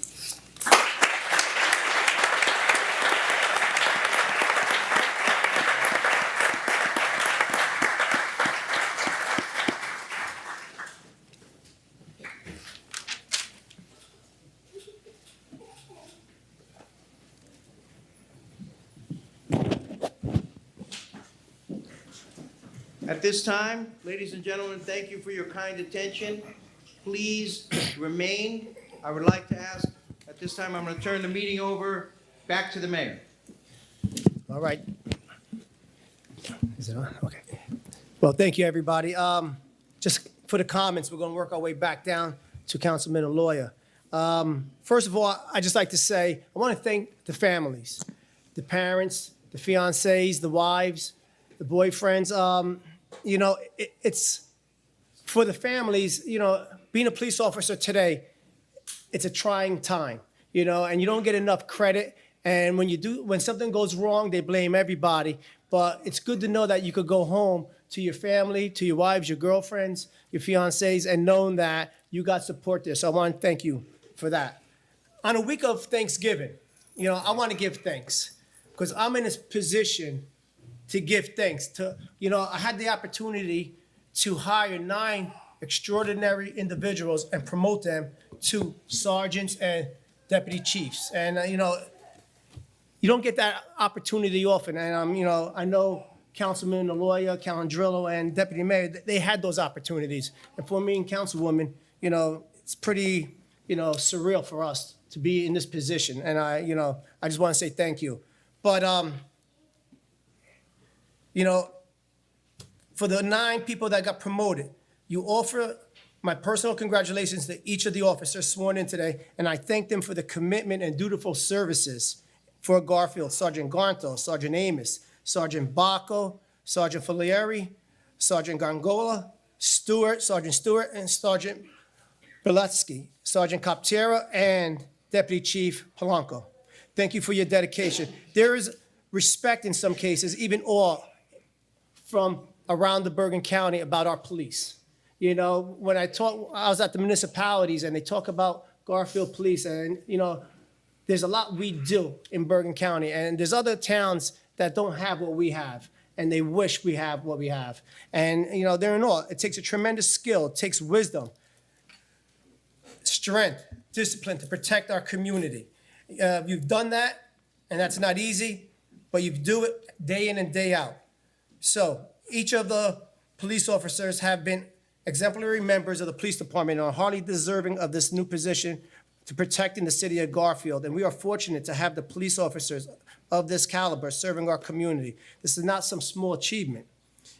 At this time, ladies and gentlemen, thank you for your kind attention. Please remain. I would like to ask, at this time, I'm going to turn the meeting over back to the mayor. All right. Is it on? Okay. Well, thank you, everybody. Just for the comments, we're going to work our way back down to Councilman and Lawyer. First of all, I'd just like to say, I want to thank the families, the parents, the fiancés, the wives, the boyfriends. You know, it's for the families, you know, being a police officer today, it's a trying time, you know, and you don't get enough credit. And when something goes wrong, they blame everybody. But it's good to know that you could go home to your family, to your wives, your girlfriends, your fiancés, and knowing that you got support there. So I want to thank you for that. On a week of Thanksgiving, you know, I want to give thanks because I'm in this position to give thanks to, you know, I had the opportunity to hire 9 extraordinary individuals and promote them to sergeants and deputy chiefs. And, you know, you don't get that opportunity often. And, you know, I know Councilman, the lawyer, Calandrillo, and Deputy Mayor, they had those opportunities. And for me and Councilwoman, you know, it's pretty surreal for us to be in this position. And I just want to say thank you. But, for the 9 people that got promoted, you offer my personal congratulations to each of the officers sworn in today, and I thank them for the commitment and dutiful services for Garfield, Sergeant Garnto, Sergeant Amos, Sergeant Bacco, Sergeant Falieri, Sergeant Gongola, Sergeant Stewart, and Sergeant Beletsky, Sergeant Coptera, and Deputy Chief Polanco. Thank you for your dedication. There is respect in some cases, even awe, from around the Bergen County about our police. When I was at the municipalities and they talk about Garfield Police, and, there's a lot we do in Bergen County, and there's other towns that don't have what we have, and they wish we have what we have. And, they're in awe. It takes a tremendous skill, it takes wisdom, strength, discipline to protect our community. You've done that, and that's not easy, but you do it day in and day out. So each of the police officers have been exemplary members of the police department and are hardly deserving of this new position to protecting the city of Garfield. And we are fortunate to have the police officers of this caliber serving our community. This is not some small achievement.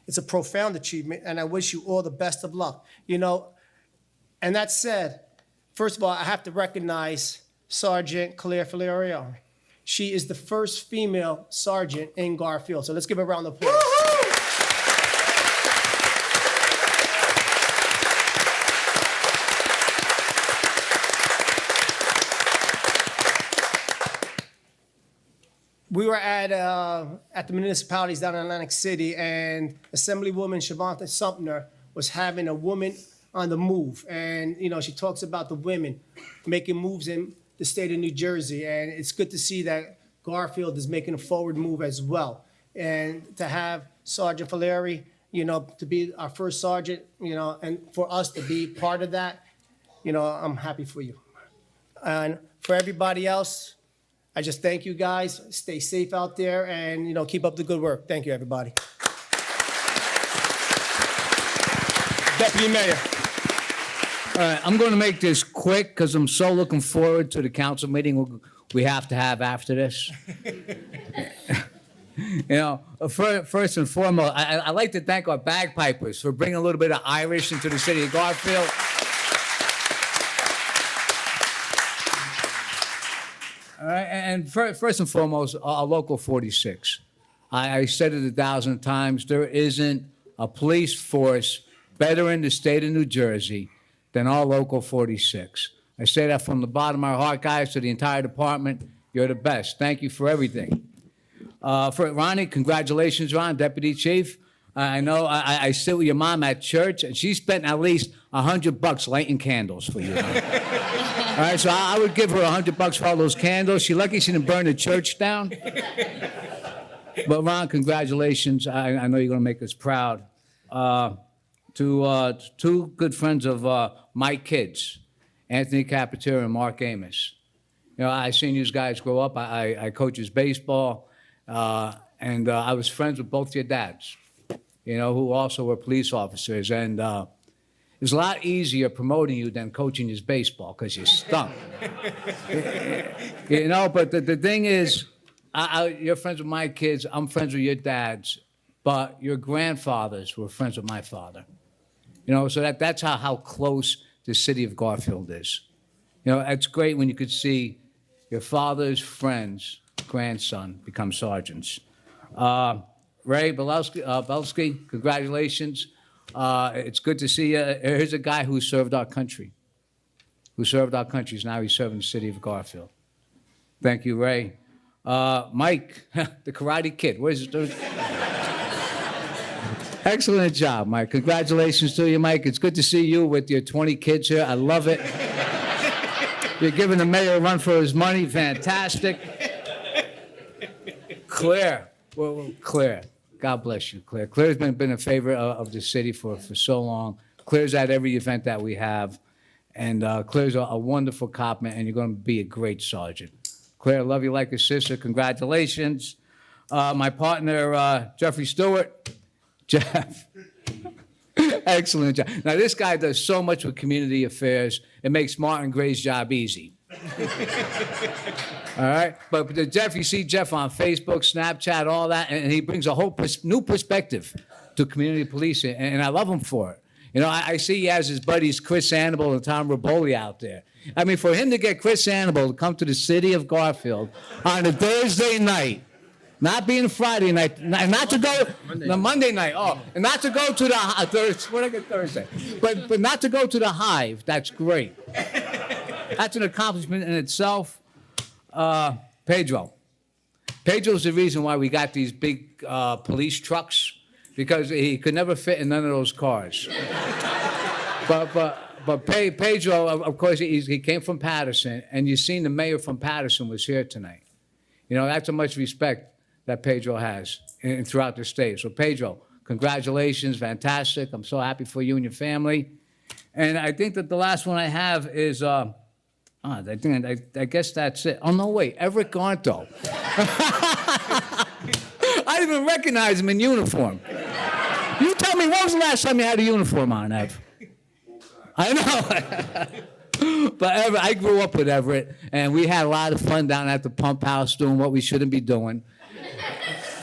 It's a profound achievement, and I wish you all the best of luck. And that said, first of all, I have to recognize Sergeant Claire Falerio. She is the first female sergeant in Garfield. So let's give her a round of applause. We were at the municipalities down in Atlantic City, and Assemblywoman Shavonda Sumter was having a woman on the move. And, she talks about the women making moves in the state of New Jersey. And it's good to see that Garfield is making a forward move as well. And to have Sergeant Valeri, to be our first sergeant, and for us to be part of that, I'm happy for you. And for everybody else, I just thank you guys. Stay safe out there and, keep up the good work. Thank you, everybody. Deputy Mayor. All right, I'm going to make this quick because I'm so looking forward to the council meeting we have to have after this. First and foremost, I'd like to thank our bagpipers for bringing a little bit of Irish into the city of Garfield. All right, and first and foremost, our local 46. I said it 1,000 times, there isn't a police force better in the state of New Jersey than our local 46. I say that from the bottom of our heart, guys, to the entire department. You're the best. Thank you for everything. For Ronnie, congratulations, Ron, Deputy Chief. I know I sit with your mom at church, and she spent at least $100 lighting candles for you. All right, so I would give her $100 for all those candles. She's lucky she didn't burn the church down. But Ron, congratulations. I know you're going to make us proud. To 2 good friends of my kids, Anthony Capitero and Mark Amos. I seen you guys grow up. I coaches baseball, and I was friends with both your dads, who also were police officers. And it was a lot easier promoting you than coaching his baseball because you stunk. But the thing is, you're friends with my kids. I'm friends with your dads. But your grandfathers were friends with my father. So that's how close the city of Garfield is. It's great when you could see your father's friend's grandson become sergeants. Ray Belsky, congratulations. It's good to see you. Here's a guy who served our country. Now he's serving the city of Garfield. Thank you, Ray. Mike, the Karate Kid. Where's Excellent job, Mike. Congratulations to you, Mike. It's good to see you with your 20 kids here. I love it. You're giving the mayor a run for his money. Fantastic. Claire. Well, Claire. God bless you, Claire. Claire's been a favorite of the city for so long. Claire's at every event that we have. And Claire's a wonderful cop, and you're going to be a great sergeant. Claire, I love you like a sister. Congratulations. My partner, Jeffrey Stewart. Jeff. Excellent job. Now, this guy does so much with community affairs. It makes Martin Gray's job easy. All right? But Jeff, you see Jeff on Facebook, Snapchat, all that, and he brings a whole new perspective to community policing, and I love him for it. You know, I see he has his buddies Chris Annable and Tom Raboli out there. I mean, for him to get Chris Annable to come to the city of Garfield on a Thursday night, not being Friday night, not to go Monday night. Oh, and not to go to the Thursday, but not to go to the Hive. That's great. That's an accomplishment in itself. Pedro's the reason why we got these big police trucks, because he could never fit in none of those cars. But Pedro, of course, he came from Patterson, and you've seen the mayor from Patterson was here tonight. You know, that's how much respect that Pedro has throughout the state. So Pedro, congratulations, fantastic. I'm so happy for you and your family. And I think that the last one I have is, I guess that's it. Oh, no, wait, Everett Garnto. I didn't even recognize him in uniform. You tell me, when was the last time you had a uniform on, Ev? I know. But Everett, I grew up with Everett, and we had a lot of fun down at the pump house doing what we shouldn't be doing.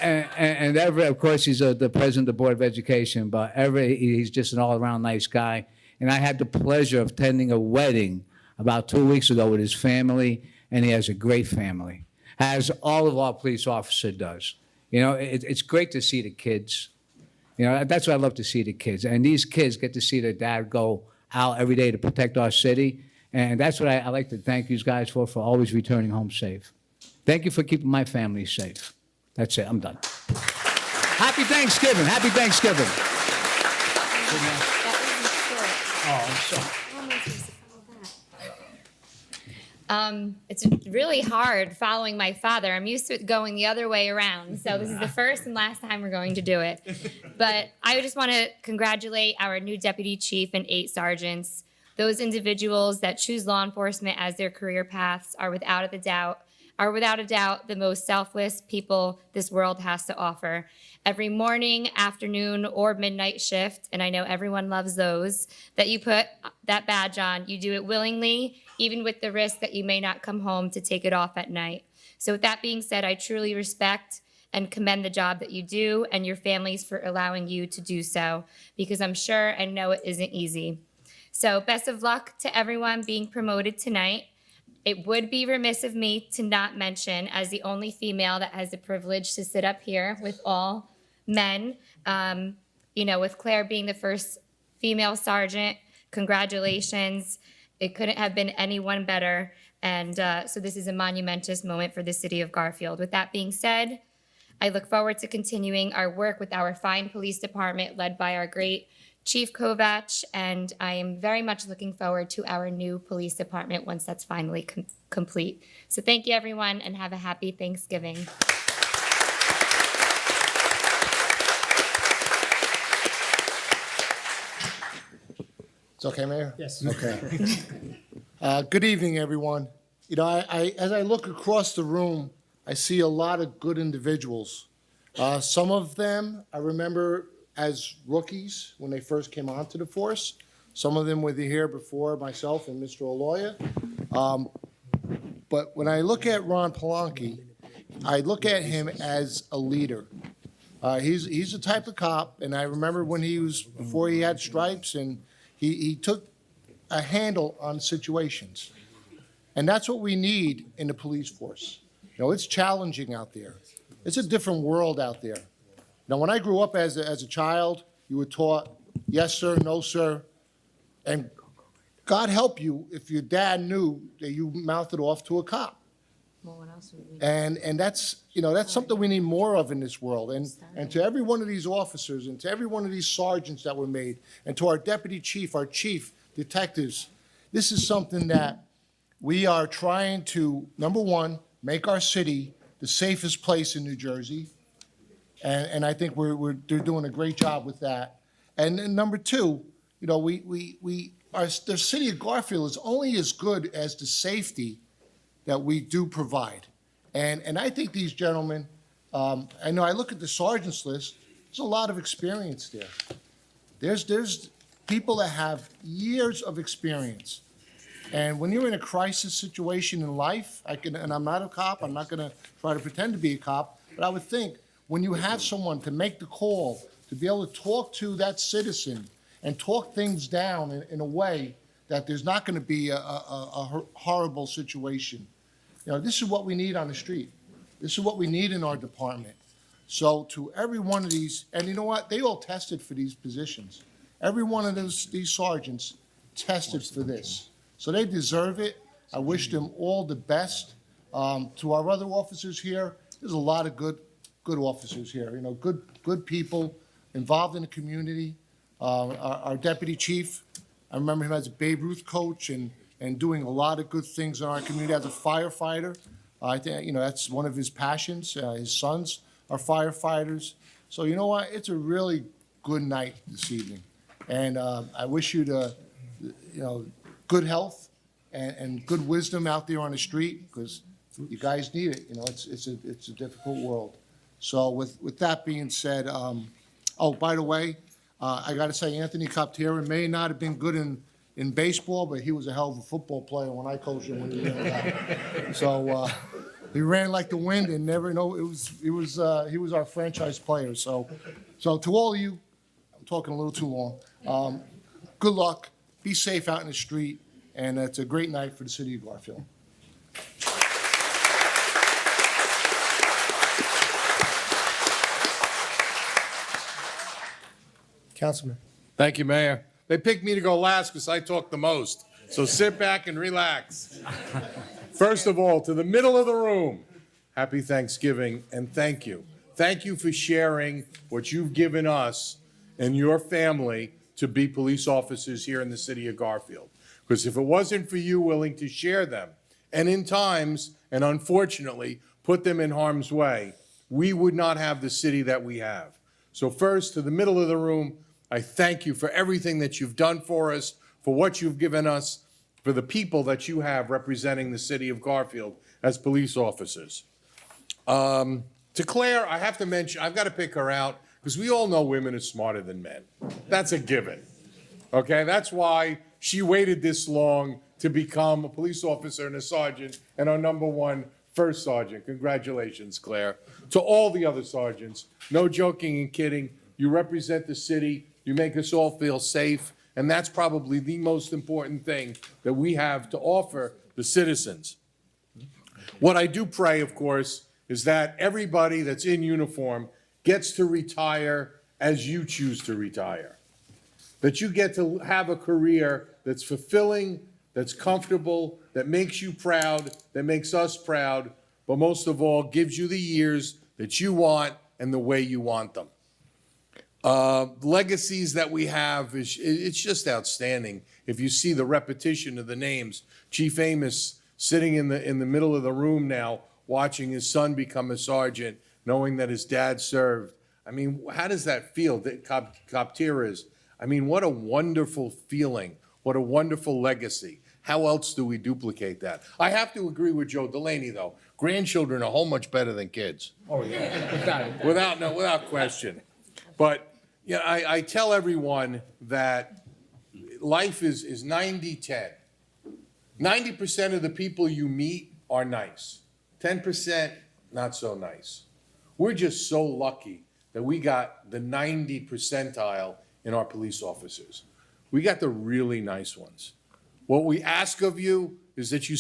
And Everett, of course, he's the president of the Board of Education, but Everett, he's just an all-around nice guy. And I had the pleasure of attending a wedding about 2 weeks ago with his family, and he has a great family, as all of our police officers does. You know, it's great to see the kids. You know, that's what I love to see, the kids. And these kids get to see their dad go out every day to protect our city. And that's what I like to thank you guys for always returning home safe. Thank you for keeping my family safe. That's it. I'm done. Happy Thanksgiving. Happy Thanksgiving. That was short. Oh, I'm sorry. How am I supposed to follow that? It's really hard following my father. I'm used to it going the other way around. So this is the first and last time we're going to do it. But I just want to congratulate our new deputy chief and 8 sergeants. Those individuals that choose law enforcement as their career paths are without a doubt the most selfless people this world has to offer. Every morning, afternoon, or midnight shift, and I know everyone loves those, that you put that badge on, you do it willingly, even with the risk that you may not come home to take it off at night. So with that being said, I truly respect and commend the job that you do and your families for allowing you to do so, because I'm sure and know it isn't easy. So best of luck to everyone being promoted tonight. It would be remiss of me to not mention, as the only female that has the privilege to sit up here with all men, with Claire being the first female sergeant, congratulations. It couldn't have been anyone better. And so this is a monumentous moment for the city of Garfield. With that being said, I look forward to continuing our work with our fine police department led by our great Chief Kovach, and I am very much looking forward to our new police department once that's finally complete. So thank you, everyone, and have a happy Thanksgiving. It's okay, Mayor? Yes. Okay. Good evening, everyone. You know, as I look across the room, I see a lot of good individuals. Some of them I remember as rookies when they first came onto the force. Some of them were here before myself and Mr. Aloya. But when I look at Ron Polanki, I look at him as a leader. He's the type of cop, and I remember when before he had stripes, and he took a handle on situations. And that's what we need in the police force. You know, it's challenging out there. It's a different world out there. Now, when I grew up as a child, you were taught, yes, sir, no, sir. And God help you if your dad knew that you mouthed it off to a cop. Well, what else would we need? And that's something we need more of in this world. And to every one of these officers and to every one of these sergeants that were made, and to our deputy chief, our chief detectives, this is something that we are trying to, number one, make our city the safest place in New Jersey. And I think they're doing a great job with that. And then number two, you know, the city of Garfield is only as good as the safety that we do provide. And I think these gentlemen, I know I look at the sergeant's list, there's a lot of experience there. There's people that have years of experience. And when you're in a crisis situation in life, and I'm not a cop, I'm not gonna try to pretend to be a cop, but I would think when you have someone to make the call, to be able to talk to that citizen and talk things down in a way that there's not gonna be a horrible situation. You know, this is what we need on the street. This is what we need in our department. So to every one of these, and you know what? They all tested for these positions. Every one of these sergeants tested for this. So they deserve it. I wish them all the best. To our other officers here, there's a lot of good officers here, you know, good people involved in the community. Our deputy chief, I remember him as a Babe Ruth coach and doing a lot of good things in our community as a firefighter. I think, you know, that's one of his passions. His sons are firefighters. So you know what? It's a really good night this evening. And I wish you good health and good wisdom out there on the street, because you guys need it. You know, it's a difficult world. So with that being said, oh, by the way, I got to say, Anthony Coptera may not have been good in baseball, but he was a hell of a football player when I coached him when he was young. So he ran like the wind and never know he was our franchise player. So to all of you, I'm talking a little too long. Good luck. Be safe out in the street, and it's a great night for the city of Garfield. Councilman. Thank you, Mayor. They picked me to go last because I talk the most, so sit back and relax. First of all, to the middle of the room, happy Thanksgiving and thank you. Thank you for sharing what you've given us and your family to be police officers here in the city of Garfield. Because if it wasn't for you willing to share them, and in times, and unfortunately, put them in harm's way, we would not have the city that we have. So first, to the middle of the room, I thank you for everything that you've done for us, for what you've given us, for the people that you have representing the city of Garfield as police officers. To Claire, I have to mention, I've got to pick her out, because we all know women are smarter than men. That's a given. Okay, that's why she waited this long to become a police officer and a sergeant, and our number one first sergeant. Congratulations, Claire. To all the other sergeants, no joking and kidding. You represent the city. You make us all feel safe, and that's probably the most important thing that we have to offer the citizens. What I do pray, of course, is that everybody that's in uniform gets to retire as you choose to retire. That you get to have a career that's fulfilling, that's comfortable, that makes you proud, that makes us proud, but most of all, gives you the years that you want and the way you want them. Legacies that we have, it's just outstanding. If you see the repetition of the names, Chief Amos sitting in the middle of the room now, watching his son become a sergeant, knowing that his dad served. I mean, how does that feel? Coptera is. I mean, what a wonderful feeling. What a wonderful legacy. How else do we duplicate that? I have to agree with Joe Delaney, though. Grandchildren are a whole much better than kids. Oh, yeah. Without question. But yeah, I tell everyone that life is 90-10. 90% of the people you meet are nice. 10% not so nice. We're just so lucky that we got the 90 percentile in our police officers. We got the really nice ones. What we ask of you is that you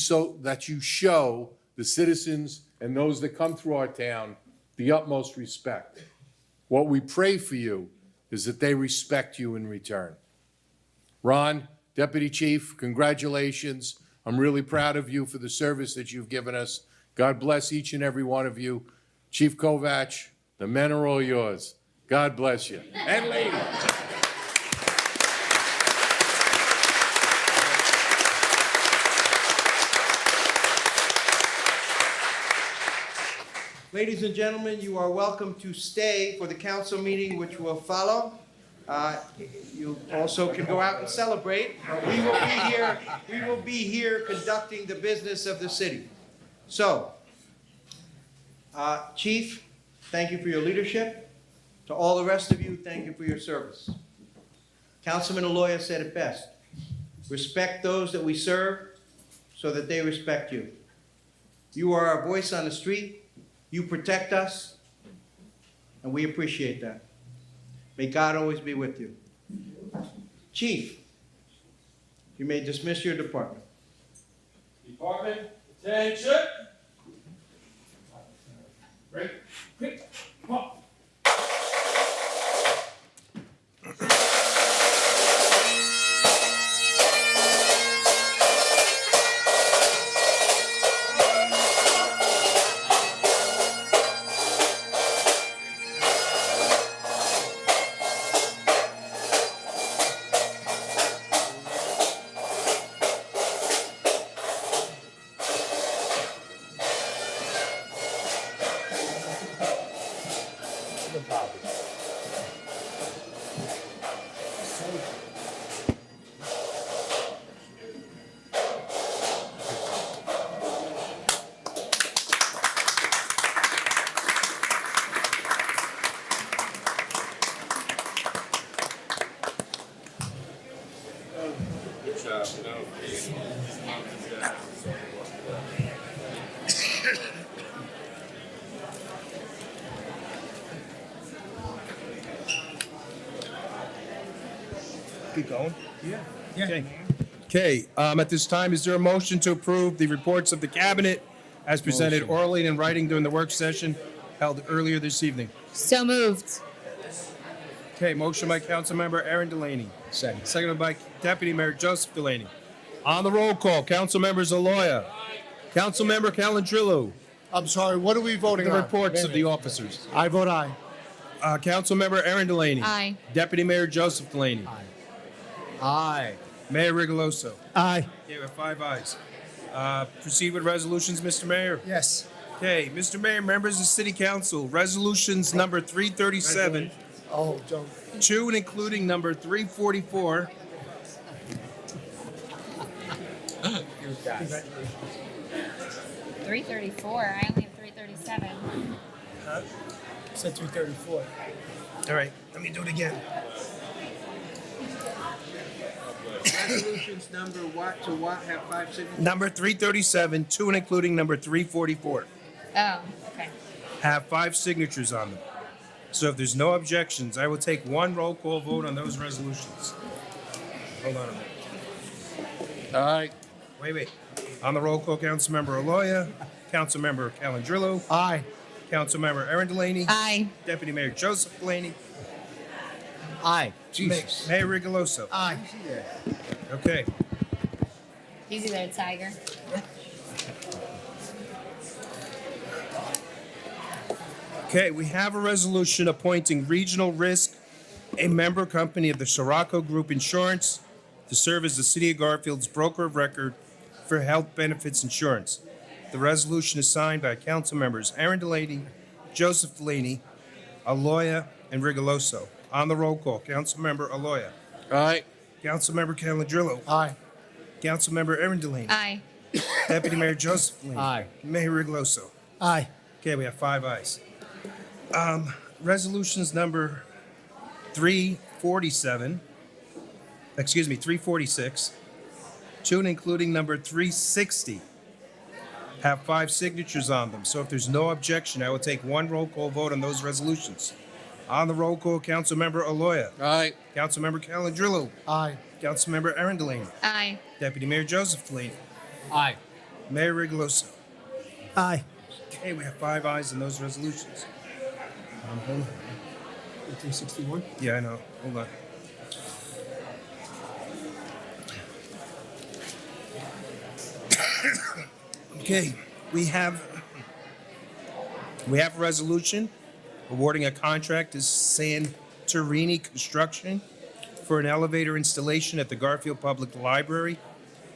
show the citizens and those that come through our town the utmost respect. What we pray for you is that they respect you in return. Ron, Deputy Chief, congratulations. I'm really proud of you for the service that you've given us. God bless each and every one of you. Chief Kovach, the men are all yours. God bless you. And ladies. Ladies and gentlemen, you are welcome to stay for the council meeting which will follow. You also can go out and celebrate. We will be here conducting the business of the city. So, Chief, thank you for your leadership. To all the rest of you, thank you for your service. Councilman Aloya said it best. Respect those that we serve so that they respect you. You are our voice on the street. You protect us, and we appreciate that. May God always be with you. Chief, you may dismiss your department. Department, attention. Break, quick, come on. Keep going? Yeah. Okay. Okay, at this time, is there a motion to approve the reports of the cabinet as presented orally and in writing during the work session held earlier this evening? So moved. Okay, motion by Councilmember Aaron Delaney. Second. Seconded by Deputy Mayor Joseph Delaney. On the roll call, Councilmembers Aloya, Councilmember Calendrillo, I'm sorry, what are we voting the on? reports of the officers. I vote aye. Councilmember Aaron Delaney. Aye. Deputy Mayor Joseph Delaney. Aye. Mayor Rigoloso. Aye. Okay, we have 5 ayes. Proceed with resolutions, Mr. Mayor. Yes. Okay, Mr. Mayor, members of City Council, resolutions number 337, Oh, Joe. 2 and including number 344, 334. I only have 337. Said 334. all right, let me do it again. Resolutions number what to what have 5 signatures? Number 337, 2 and including number 344, Oh, okay. have 5 signatures on them. So if there's no objections, I will take one roll call vote on those resolutions. Hold on a minute. All right. Wait. On the roll call, Councilmember Aloya, Councilmember Calendrillo, Aye. Councilmember Aaron Delaney, Aye. Deputy Mayor Joseph Delaney, Aye. Jesus. Mayor Rigoloso. Aye. Okay. Easy there, Tiger. Okay, we have a resolution appointing Regional Risk, a member company of the Sirocco Group Insurance, to serve as the City of Garfield's broker of record for health benefits insurance. The resolution is signed by council members Aaron Delaney, Joseph Delaney, Aloya, and Rigoloso. On the roll call, Councilmember Aloya, Aye. Councilmember Calendrillo, Aye. Councilmember Aaron Delaney, Aye. Deputy Mayor Joseph Delaney, Aye. Mayor Rigoloso. Aye. Okay, we have 5 ayes. Resolutions number 346, 2 and including number 360, have 5 signatures on them. So if there's no objection, I will take one roll call vote on those resolutions. On the roll call, Councilmember Aloya, Aye. Councilmember Calendrillo, Aye. Councilmember Aaron Delaney, Aye. Deputy Mayor Joseph Delaney, Aye. Mayor Rigoloso. Aye. Okay, we have 5 ayes in those resolutions. Hold on. 361. Yeah, I know. Hold on. Okay, we have a resolution awarding a contract to Santorini Construction for an elevator installation at the Garfield Public Library,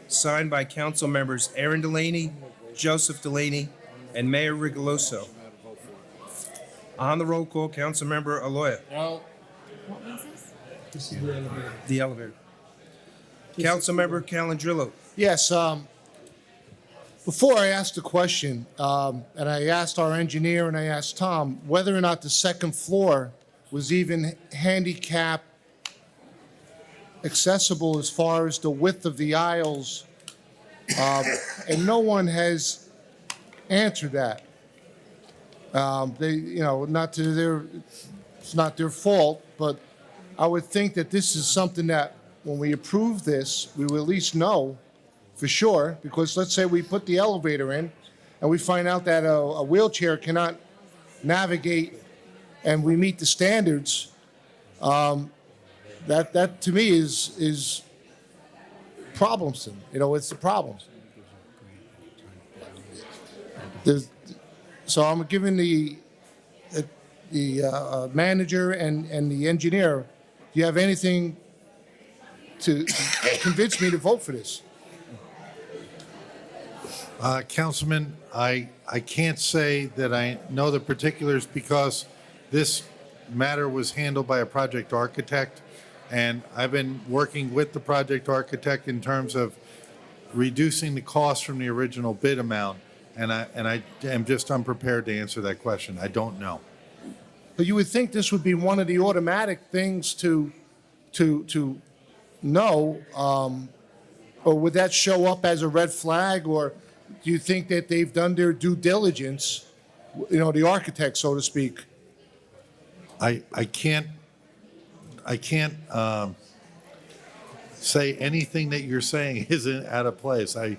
signed by council members Aaron Delaney, Joseph Delaney, and Mayor Rigoloso. On the roll call, Councilmember Aloya. No. What was this? This is the elevator. The elevator. Councilmember Calendrillo. Yes, before I asked the question, and I asked our engineer and I asked Tom whether or not the second floor was even handicap accessible as far as the width of the aisles, and no one has answered that. They, you know, it's not their fault, but I would think that this is something that when we approve this, we will at least know for sure, because let's say we put the elevator in and we find out that a wheelchair cannot navigate and we meet the standards, that to me is problemsome. You know, it's a problem. So I'm giving the manager and the engineer, do you have anything to convince me to vote for this? Councilman, I can't say that I know the particulars because this matter was handled by a project architect, and I've been working with the project architect in terms of reducing the cost from the original bid amount, and I am just unprepared to answer that question. I don't know. But you would think this would be one of the automatic things to know, or would that show up as a red flag, or do you think that they've done their due diligence, you know, the architect, so to speak? I can't say anything that you're saying isn't out of place. I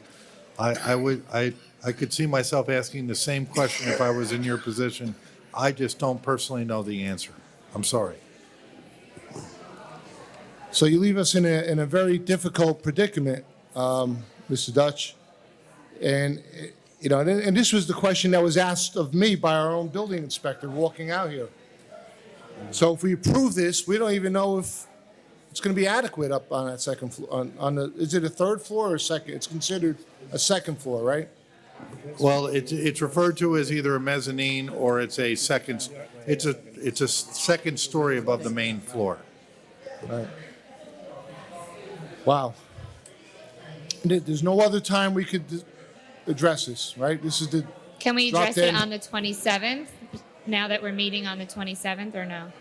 could see myself asking the same question if I was in your position. I just don't personally know the answer. I'm sorry. So you leave us in a very difficult predicament, Mr. Dutch. And, you know, and this was the question that was asked of me by our own building inspector walking out here. So if we approve this, we don't even know if it's going to be adequate up on that second floor. Is it a third floor or a second? It's considered a second floor, right? Well, it's referred to as either a mezzanine or it's a second story above the main floor. Right. Wow. There's no other time we could address this, right? This is the. Can we drop address it dead. on the 27th, now that we're meeting on the 27th, or no?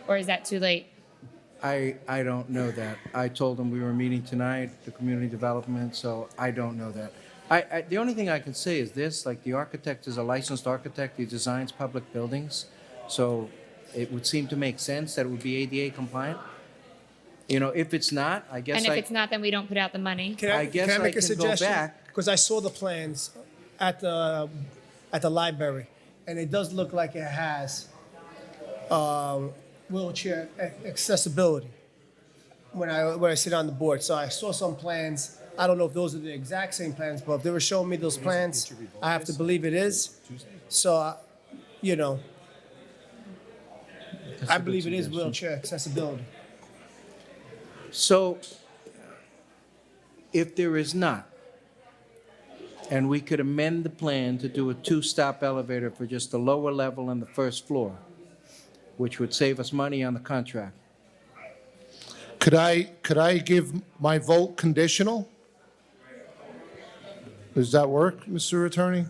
Or is that too late? I don't know that. I told them we were meeting tonight, the community development, so I don't know that. The only thing I can say is this, like the architect is a licensed architect, he designs public buildings, so it would seem to make sense that it would be ADA compliant. You know, if it's not, I guess And if it's not, then we don't put out the money. I guess I make a can go suggestion? back. Because I saw the plans at the library, and it does look like it has wheelchair accessibility when I sit on the board. So I saw some plans. I don't know if those are the exact same plans, but if they were showing me those plans, I have to believe it is. So, you know, I believe it is wheelchair accessibility. So, if there is not, and we could amend the plan to do a two-stop elevator for just the lower level and the first floor, which would save us money on the contract. Could I give my vote conditional? Does that work, Mr. Attorney?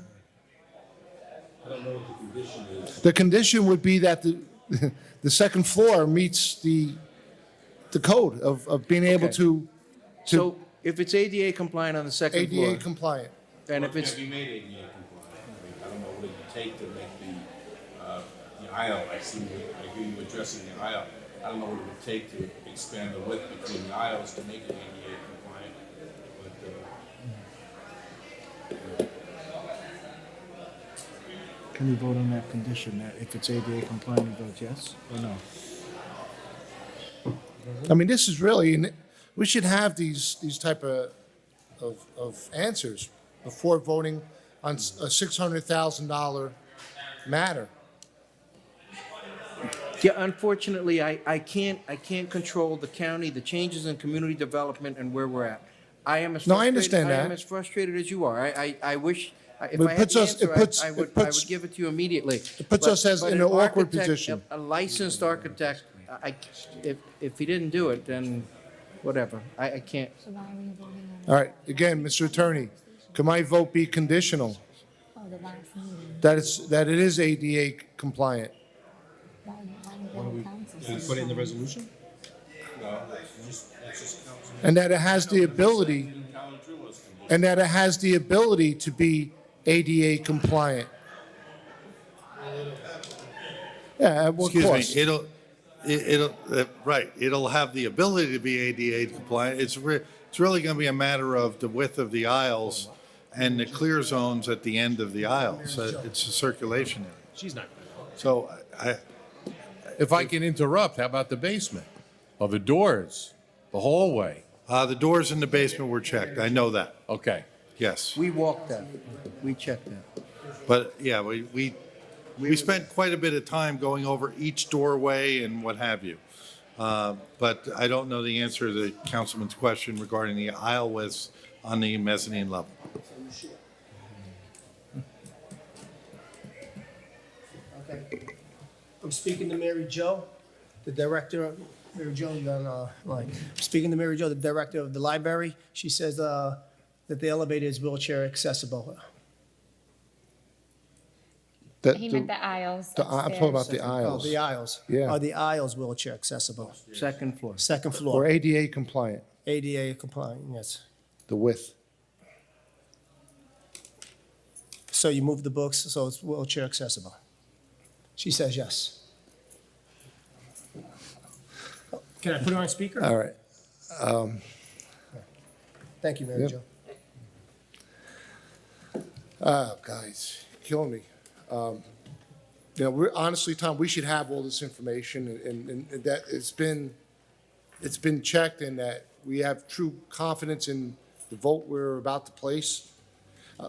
I don't know what the condition is. The condition would be that the second floor meets the code of being able Okay. to So, if it's ADA compliant on the second floor, ADA compliant. and if it's, Can be made ADA compliant. I mean, I don't know what it would take to make the aisle, I hear you addressing the aisle. I don't know what it would take to expand the width between the aisles to make it ADA compliant. But, can we vote on that condition, that if it's ADA compliant, we vote yes or no? I mean, this is really, we should have these type of answers before voting on a $600,000 matter. Yeah, unfortunately, I can't control the county, the changes in community development and where we're at. I am as No, I frustrated, understand I am that. as frustrated as you are. I wish, if But I it had puts the us- it answer, puts- I it would puts- give it to you immediately. It puts us as in an awkward position. A licensed architect, if he didn't do it, then whatever. I can't. So why are we voting on All right, again, Mr. Attorney, can my vote be conditional? the last meeting? That it is ADA compliant? Why we go to council? Can we put it in the resolution? That's just council. And that it has the ability, and that it has the ability to be ADA compliant. Yeah, at what Excuse cost? me, it'll have the ability to be ADA compliant. It's really going to be a matter of the width of the aisles and the clear zones at the end of the aisles. It's a circulation area. She's not. So If I can interrupt, how about the basement? Or the doors, the hallway? the doors in the basement were checked. I know that. Okay. Yes. We walked that. We checked that. But yeah, we spent quite a bit of time going over each doorway and what have you. But I don't know the answer to the councilman's question regarding the aisle widths on the mezzanine level. Okay. I'm speaking to Mary Jo, the director. Mary Jo, you're on line. Speaking to Mary Jo, the director of the library. She says that the elevator is wheelchair accessible. He meant the aisles. I'm talking about the Oh, aisles. the aisles. Yeah. Are the aisles wheelchair accessible? Second floor. Second Or floor. ADA compliant, ADA compliant, yes. the width. So you move the books, so it's wheelchair accessible. She says yes. Can I put her on speaker? All right. Thank you, Mary Yep. Jo. Guys, killing me. Honestly, Tom, we should have all this information and that it's been checked and that we have true confidence in the vote we're about to place.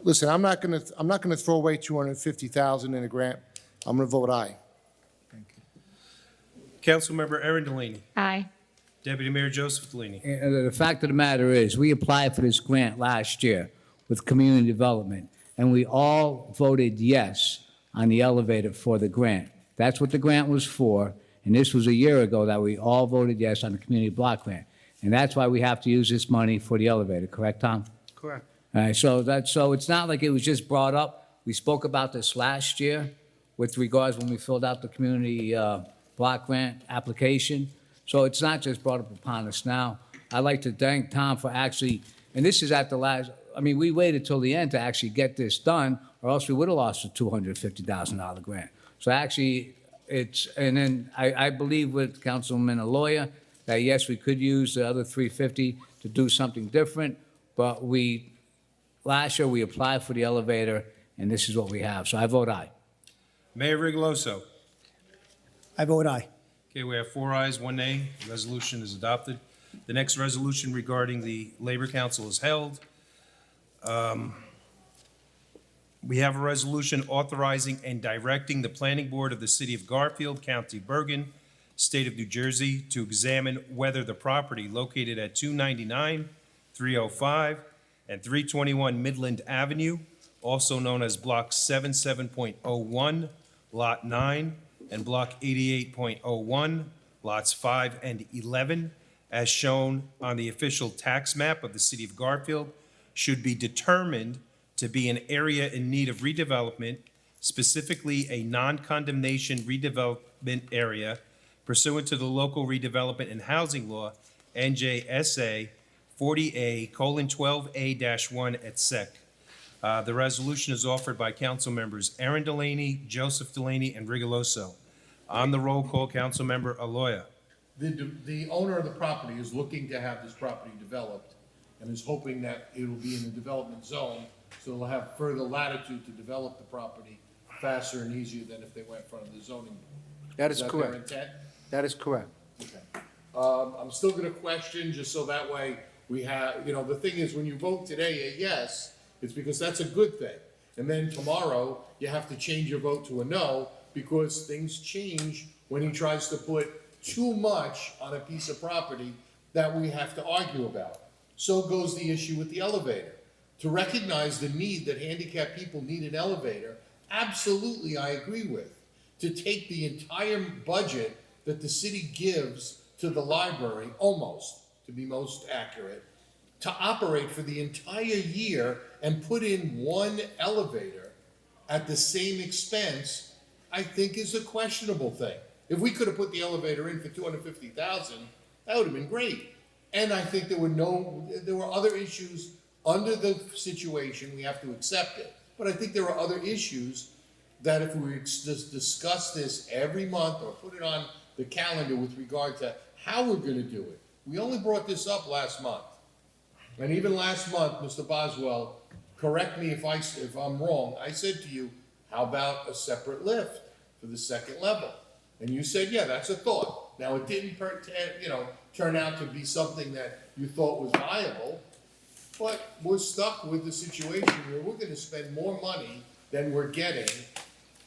Listen, I'm not gonna throw away $250,000 in a grant. I'm gonna vote aye. Councilmember Erin Delaney. Aye. Deputy Mayor Joseph Delaney. And the fact of the matter is, we applied for this grant last year with community development, and we all voted yes on the elevator for the grant. That's what the grant was for, and this was a year ago that we all voted yes on the community block grant. And that's why we have to use this money for the elevator, correct, Tom? Correct. All right, so it's not like it was just brought up. We spoke about this last year with regards when we filled out the community block grant application. So it's not just brought up upon us now. I'd like to thank Tom for actually, and this is at the last, I mean, we waited till the end to actually get this done, or else we would have lost a $250,000 grant. So actually, and then I believe with Councilman Aloya that yes, we could use the other $350 to do something different, but last year we applied for the elevator, and this is what we have. So I vote aye. Mayor Rigoloso. I vote aye. Okay, we have 4 ayes, 1 nay. Resolution is adopted. The next resolution regarding the Labor Council is held. We have a resolution authorizing and directing the Planning Board of the City of Garfield, County Bergen, State of New Jersey, to examine whether the property located at 299, 305, and 321 Midland Avenue, also known as Block 77.01, Lot 9, and Block 88.01, Lots 5 and 11, as shown on the official tax map of the City of Garfield, should be determined to be an area in need of redevelopment, specifically a non-condemnation redevelopment area pursuant to the local redevelopment and housing law, NJSA 40A:12A-1 et sec. The resolution is offered by council members Erin Delaney, Joseph Delaney, and Rigoloso. On the roll call, Councilmember Aloya. The owner of the property is looking to have this property developed and is hoping that it will be in a development zone, so they'll have further latitude to develop the property faster and easier than if they went in front of the zoning board. That is their correct. intent? That is correct. Okay. I'm still gonna question, just so that way we have, the thing is, when you vote today a yes, it's because that's a good thing. And then tomorrow, you have to change your vote to a no, because things change when he tries to put too much on a piece of property that we have to argue about. So goes the issue with the elevator. To recognize the need that handicapped people need an elevator, absolutely I agree with. To take the entire budget that the city gives to the library, almost, to be most accurate, to operate for the entire year and put in one elevator at the same expense, I think is a questionable thing. If we could have put the elevator in for $250,000, That would have been great. And I think there were other issues under the situation, we have to accept it. But I think there are other issues that if we just discuss this every month or put it on the calendar with regard to how we're gonna do it. We only brought this up last month. And even last month, Mr. Boswell, correct me if I'm wrong, I said to you, how about a separate lift for the second level? And you said, yeah, that's a thought. Now, it didn't turn out to be something that you thought was viable, but we're stuck with the situation where we're gonna spend more money than we're getting,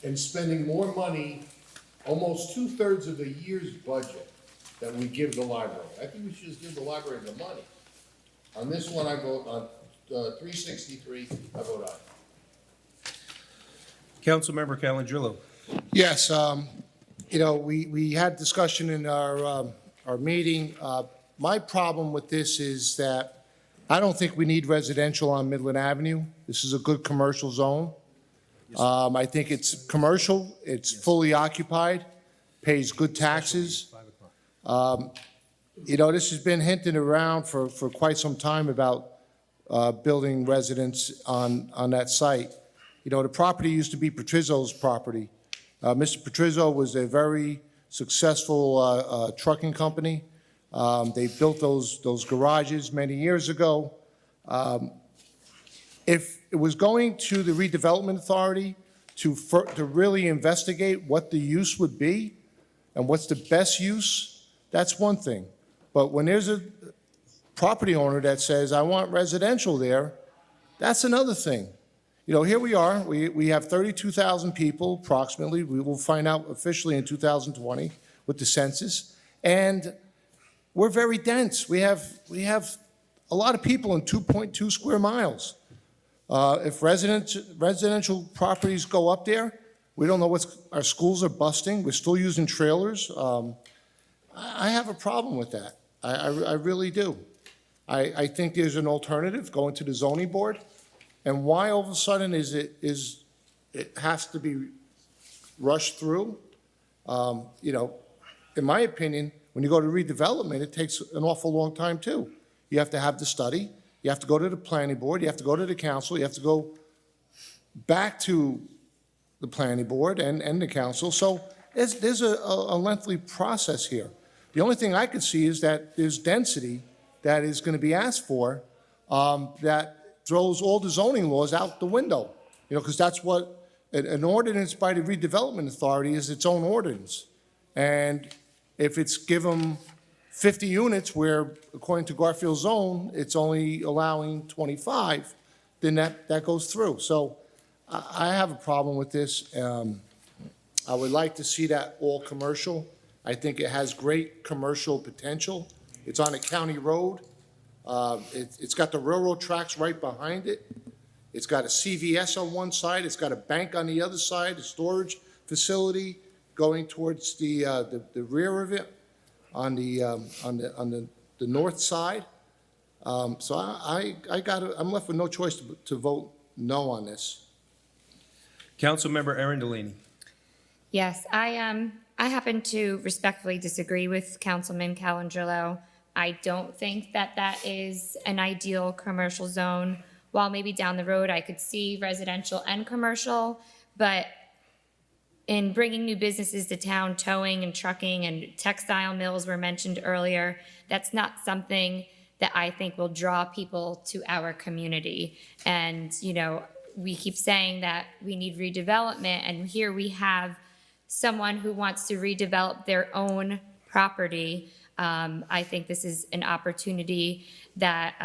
and spending more money, almost 2/3 of the year's budget that we give the library. I think we should just give the library the money. On this one, I vote on 363, I vote aye. Councilmember Calendrillo. Yes, we had discussion in our meeting. My problem with this is that I don't think we need residential on Midland Avenue. This is a good commercial zone. I think it's commercial, it's fully occupied, pays good taxes. This has been hinted around for quite some time about building residence on that site. The property used to be Petrizzo's property. Mr. Petrizzo was a very successful trucking company. They built those garages many years ago. If it was going to the redevelopment authority to really investigate what the use would be and what's the best use, that's one thing. But when there's a property owner that says, I want residential there, that's another thing. Here we are, we have 32,000 people approximately. We will find out officially in 2020 with the census. And we're very dense. We have a lot of people in 2.2 square miles. If residential properties go up there, we don't know our schools are busting. We're still using trailers. I have a problem with that. I really do. I think there's an alternative, going to the zoning board. And why all of a sudden it has to be rushed through? In my opinion, when you go to redevelopment, it takes an awful long time too. You have to have the study, you have to go to the planning board, you have to go to the council, you have to go back to the planning board and the council. So there's a lengthy process here. The only thing I could see is that there's density that is going to be asked for that throws all the zoning laws out the window, because that's what an ordinance by the redevelopment authority is, its own ordinance. And if it's given 50 units where, according to Garfield zone, it's only allowing 25, then that goes through. So I have a problem with this. I would like to see that all commercial. I think it has great commercial potential. It's on a county road. It's got the railroad tracks right behind it. It's got a CVS on one side. It's got a bank on the other side, a storage facility going towards the rear of it on the north side. So I'm left with no choice to vote no on this. Councilmember Erin Delaney. Yes, I happen to respectfully disagree with Councilman Calendrillo. I don't think that is an ideal commercial zone. While maybe down the road I could see residential and commercial, but in bringing new businesses to town, towing and trucking and textile mills were mentioned earlier, that's not something that I think will draw people to our community. And, we keep saying that we need redevelopment, and here we have someone who wants to redevelop their own property. I think this is an opportunity that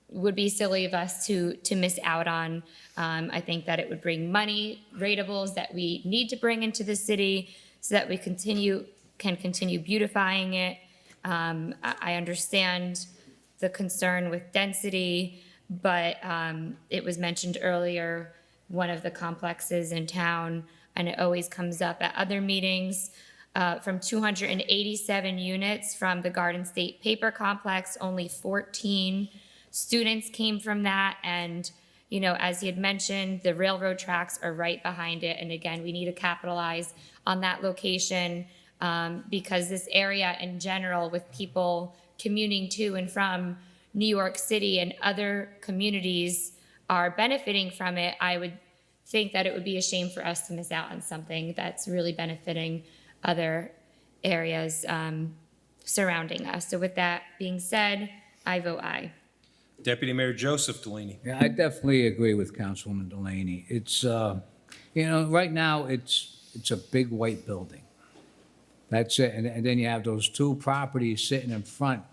would be silly of us to miss out on. I think that it would bring money, rateables that we need to bring into the city so that we can continue beautifying it. I understand the concern with density, but it was mentioned earlier, one of the complexes in town, and it always comes up at other meetings, from 287 units from the Garden State Paper Complex, only 14 students came from that. And, as he had mentioned, the railroad tracks are right behind it. And again, we need to capitalize on that location. because this area in general, with people commuting to and from New York City and other communities are benefiting from it, I would think that it would be a shame for us to miss out on something that's really benefiting other areas surrounding us. So with that being said, I vote aye. Deputy Mayor Joseph Delaney. Yeah, I definitely agree with Councilwoman Delaney. It's, right now, it's a big white building. That's it. And then you have those two properties sitting in front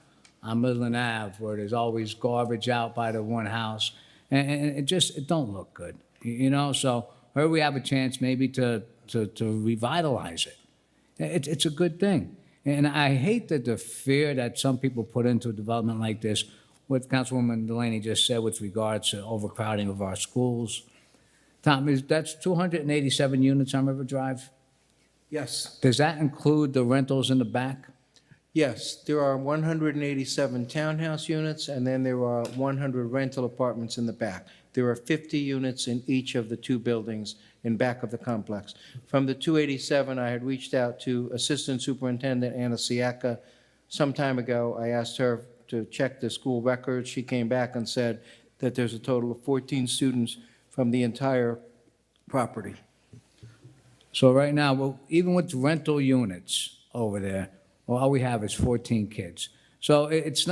on Midland Ave where there's always garbage out by the one house. And it don't look good, So here we have a chance maybe to revitalize it. It's a good thing. And I hate the fear that some people put into a development like this, what Councilwoman Delaney just said with regards to overcrowding of our schools. Tom, that's 287 units on River Drive? Yes, Does that include the rentals in the back? yes, there are 187 townhouse units, and then there are 100 rental apartments in the back. There are 50 units in each of the two buildings in back of the complex. From the 287, I had reached out to Assistant Superintendent Anna Siaka some time ago. I asked her to check the school records. She came back and said that there's a total of 14 students from the entire property. So right now, well, even with rental units over there, well, all we have is 14 kids. So it's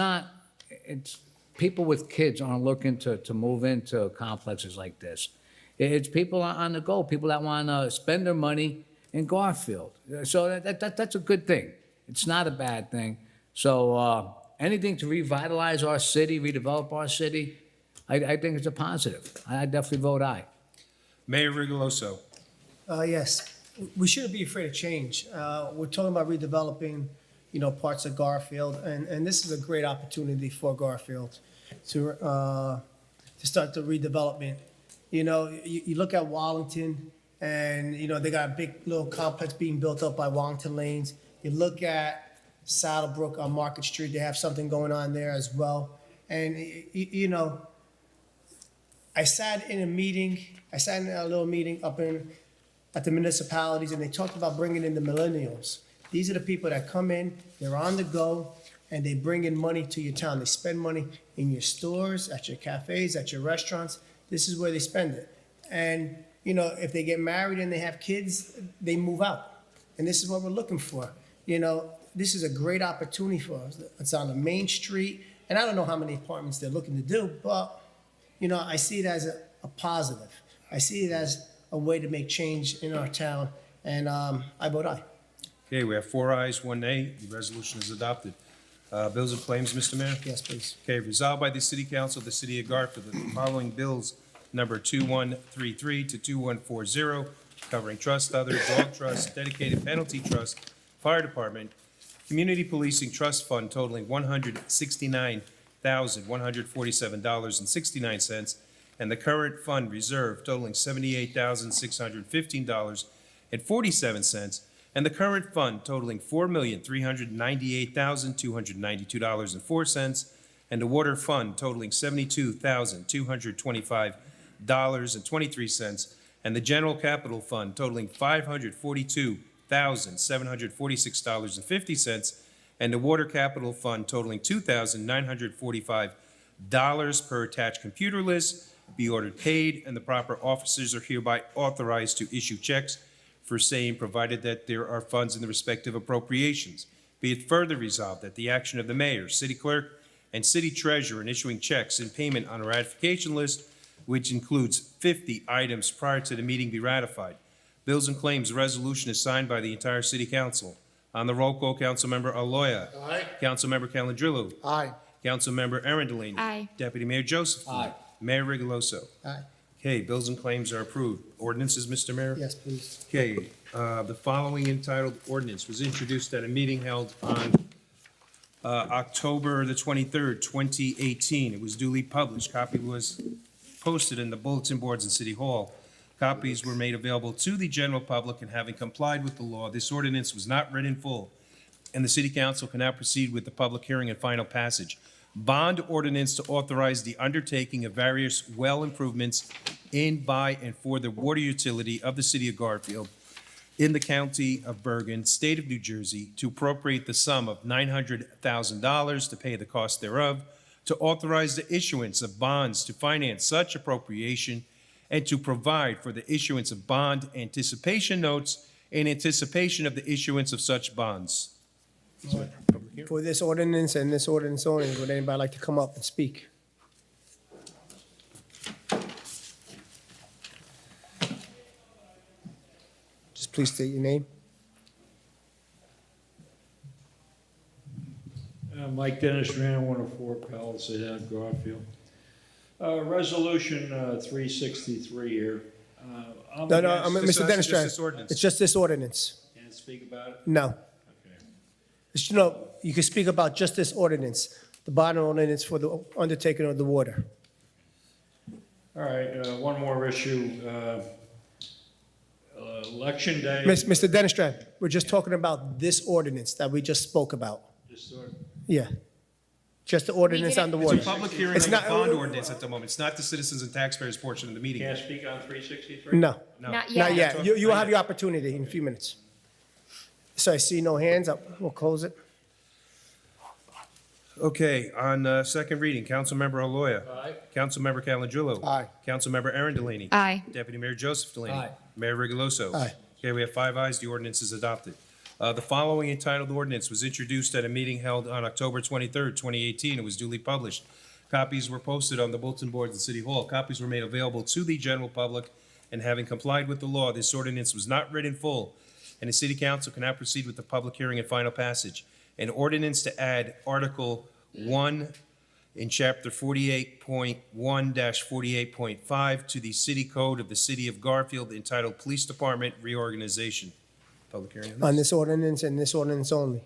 people with kids aren't looking to move into complexes like this. It's people on the go, people that want to spend their money in Garfield. So that's a good thing. It's not a bad thing. So anything to revitalize our city, redevelop our city, I think it's a positive. I definitely vote aye. Mayor Rigoloso. Yes, we shouldn't be afraid of change. We're talking about redeveloping, parts of Garfield, and this is a great opportunity for Garfield to start the redevelopment. You look at Wallington, and, they got a big little complex being built up by Wallington Lanes. You look at Saddlebrook on Market Street, they have something going on there as well. And, I sat in a little meeting at the municipalities, and they talked about bringing in the millennials. These are the people that come in, they're on the go, and they bring in money to your town. They spend money in your stores, at your cafes, at your restaurants. This is where they spend it. And, if they get married and they have kids, they move out. And this is what we're looking for. This is a great opportunity for us. It's on the main street, and I don't know how many apartments they're looking to do, but, I see it as a positive. I see it as a way to make change in our town, and I vote aye. Okay, we have 4 ayes, 1 nay. The resolution is adopted. Bills and claims, Mr. Mayor? Yes, please. Okay, resolved by the City Council of the City of Garfield that the following bills, number 2133 to 2140, covering trust, other, dog trust, dedicated penalty trust, fire department, community policing trust fund totaling $169,147.69, and the current fund reserve totaling $78,615.47, and the current fund totaling $4,398,292.04, and the water fund totaling $72,225.23, and the general capital fund totaling $542,746.50, and the water capital fund totaling $2,945 per attached computer list be ordered paid, and the proper officers are hereby authorized to issue checks for same, provided that there are funds in the respective appropriations. Be it further resolved that the action of the mayor, city clerk, and city treasurer in issuing checks in payment on a ratification list, which includes 50 items prior to the meeting, be ratified. Bills and claims resolution is signed by the entire city council. On the roll call, Councilmember Aloya. Aye. Councilmember Calandrillo. Aye. Councilmember Aaron Delaney. Aye. Deputy Mayor Joseph. Aye. Mayor Rigoloso. Aye. Okay, bills and claims are approved. Ordinances, Mr. Mayor? Yes, please. Okay, the following entitled ordinance was introduced at a meeting held on October the 23rd, 2018. It was duly published. Copy was posted in the bulletin boards in City Hall. Copies were made available to the general public, and having complied with the law, this ordinance was not read in full, and the City Council can now proceed with the public hearing and final passage. Bond ordinance to authorize the undertaking of various well improvements in, by, and for the water utility of the City of Garfield in the County of Bergen, State of New Jersey, to appropriate the sum of $900,000 to pay the cost thereof, to authorize the issuance of bonds to finance such appropriation, and to provide for the issuance of bond anticipation notes in anticipation of the issuance of such bonds. For this ordinance and this ordinance only, would anybody like to come up and speak? Just please state your name. Mike Dennis, Rand, 104 Palisade Ave, Garfield. Resolution 363 here. I'm No, against- Mr. Dennis, this ordinance. it's just this ordinance. Can't speak about it? No. Okay. It's, you know, you can speak about just this ordinance, the bond ordinance for the undertaking of the water. All right, one more issue. Election day. Mr. Dennis, we're just talking about this ordinance that we just spoke about. Just sort of- Yeah. Just the ordinance on the It's water. a public hearing It's on the not- bond ordinance at the moment. It's not the citizens and taxpayers portion of the meeting. Can't speak on 363? No, No. Not not yet. yet. You will have your opportunity in a few minutes. So I see no hands up. We'll close it. Okay, on second reading, Councilmember Aloya. Aye. Councilmember Calendrillo. Aye. Councilmember Aaron Delaney. Aye. Deputy Mayor Joseph Delaney. Aye. Mayor Rigoloso. Aye. Okay, we have 5 ayes. The ordinance is adopted. The following entitled ordinance was introduced at a meeting held on October 23rd, 2018. It was duly published. Copies were posted on the bulletin boards at City Hall. Copies were made available to the general public, and having complied with the law, this ordinance was not read in full, and the City Council can now proceed with the public hearing and final passage. An ordinance to add Article 1 in Chapter 48.1-48.5 to the City Code of the City of Garfield entitled Police Department Reorganization. Public hearing On this ordinance and this ordinance only.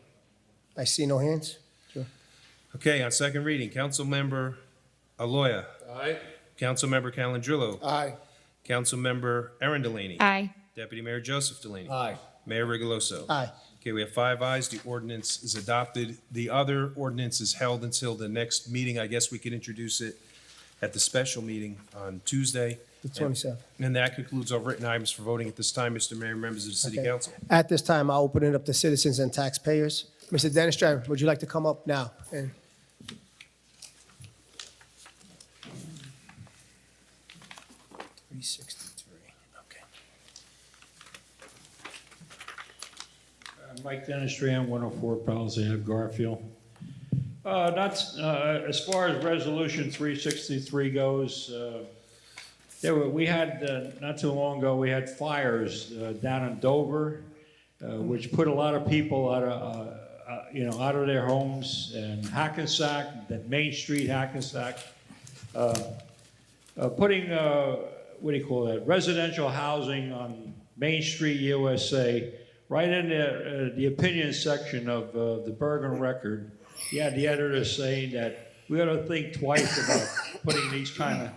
I see no hands. Okay, on second reading, Councilmember Aloya. Aye. Councilmember Calendrillo. Aye. Councilmember Aaron Delaney. Aye. Deputy Mayor Joseph Delaney. Aye. Mayor Rigoloso. Aye. Okay, we have 5 ayes. The ordinance is adopted. The other ordinance is held until the next meeting. I guess we could introduce it at the special meeting on Tuesday. The 27th. And that concludes our written items for voting at this time, Mr. Mayor, members of the City Okay. Council. At this time, I'll open it up to citizens and taxpayers. Mr. Dennis Driver, would you like to come up now? And 363, okay. Mike Dennis, 104 Palisade Ave, Garfield. As far as Resolution 363 goes, we had, not too long ago, we had fires down in Dover, which put a lot of people out of their homes, and Hackensack, that Main Street Hackensack, putting, residential housing on Main Street USA, right in the opinion section of the Bergen Record. You had the editor saying that we ought to think twice about putting these kind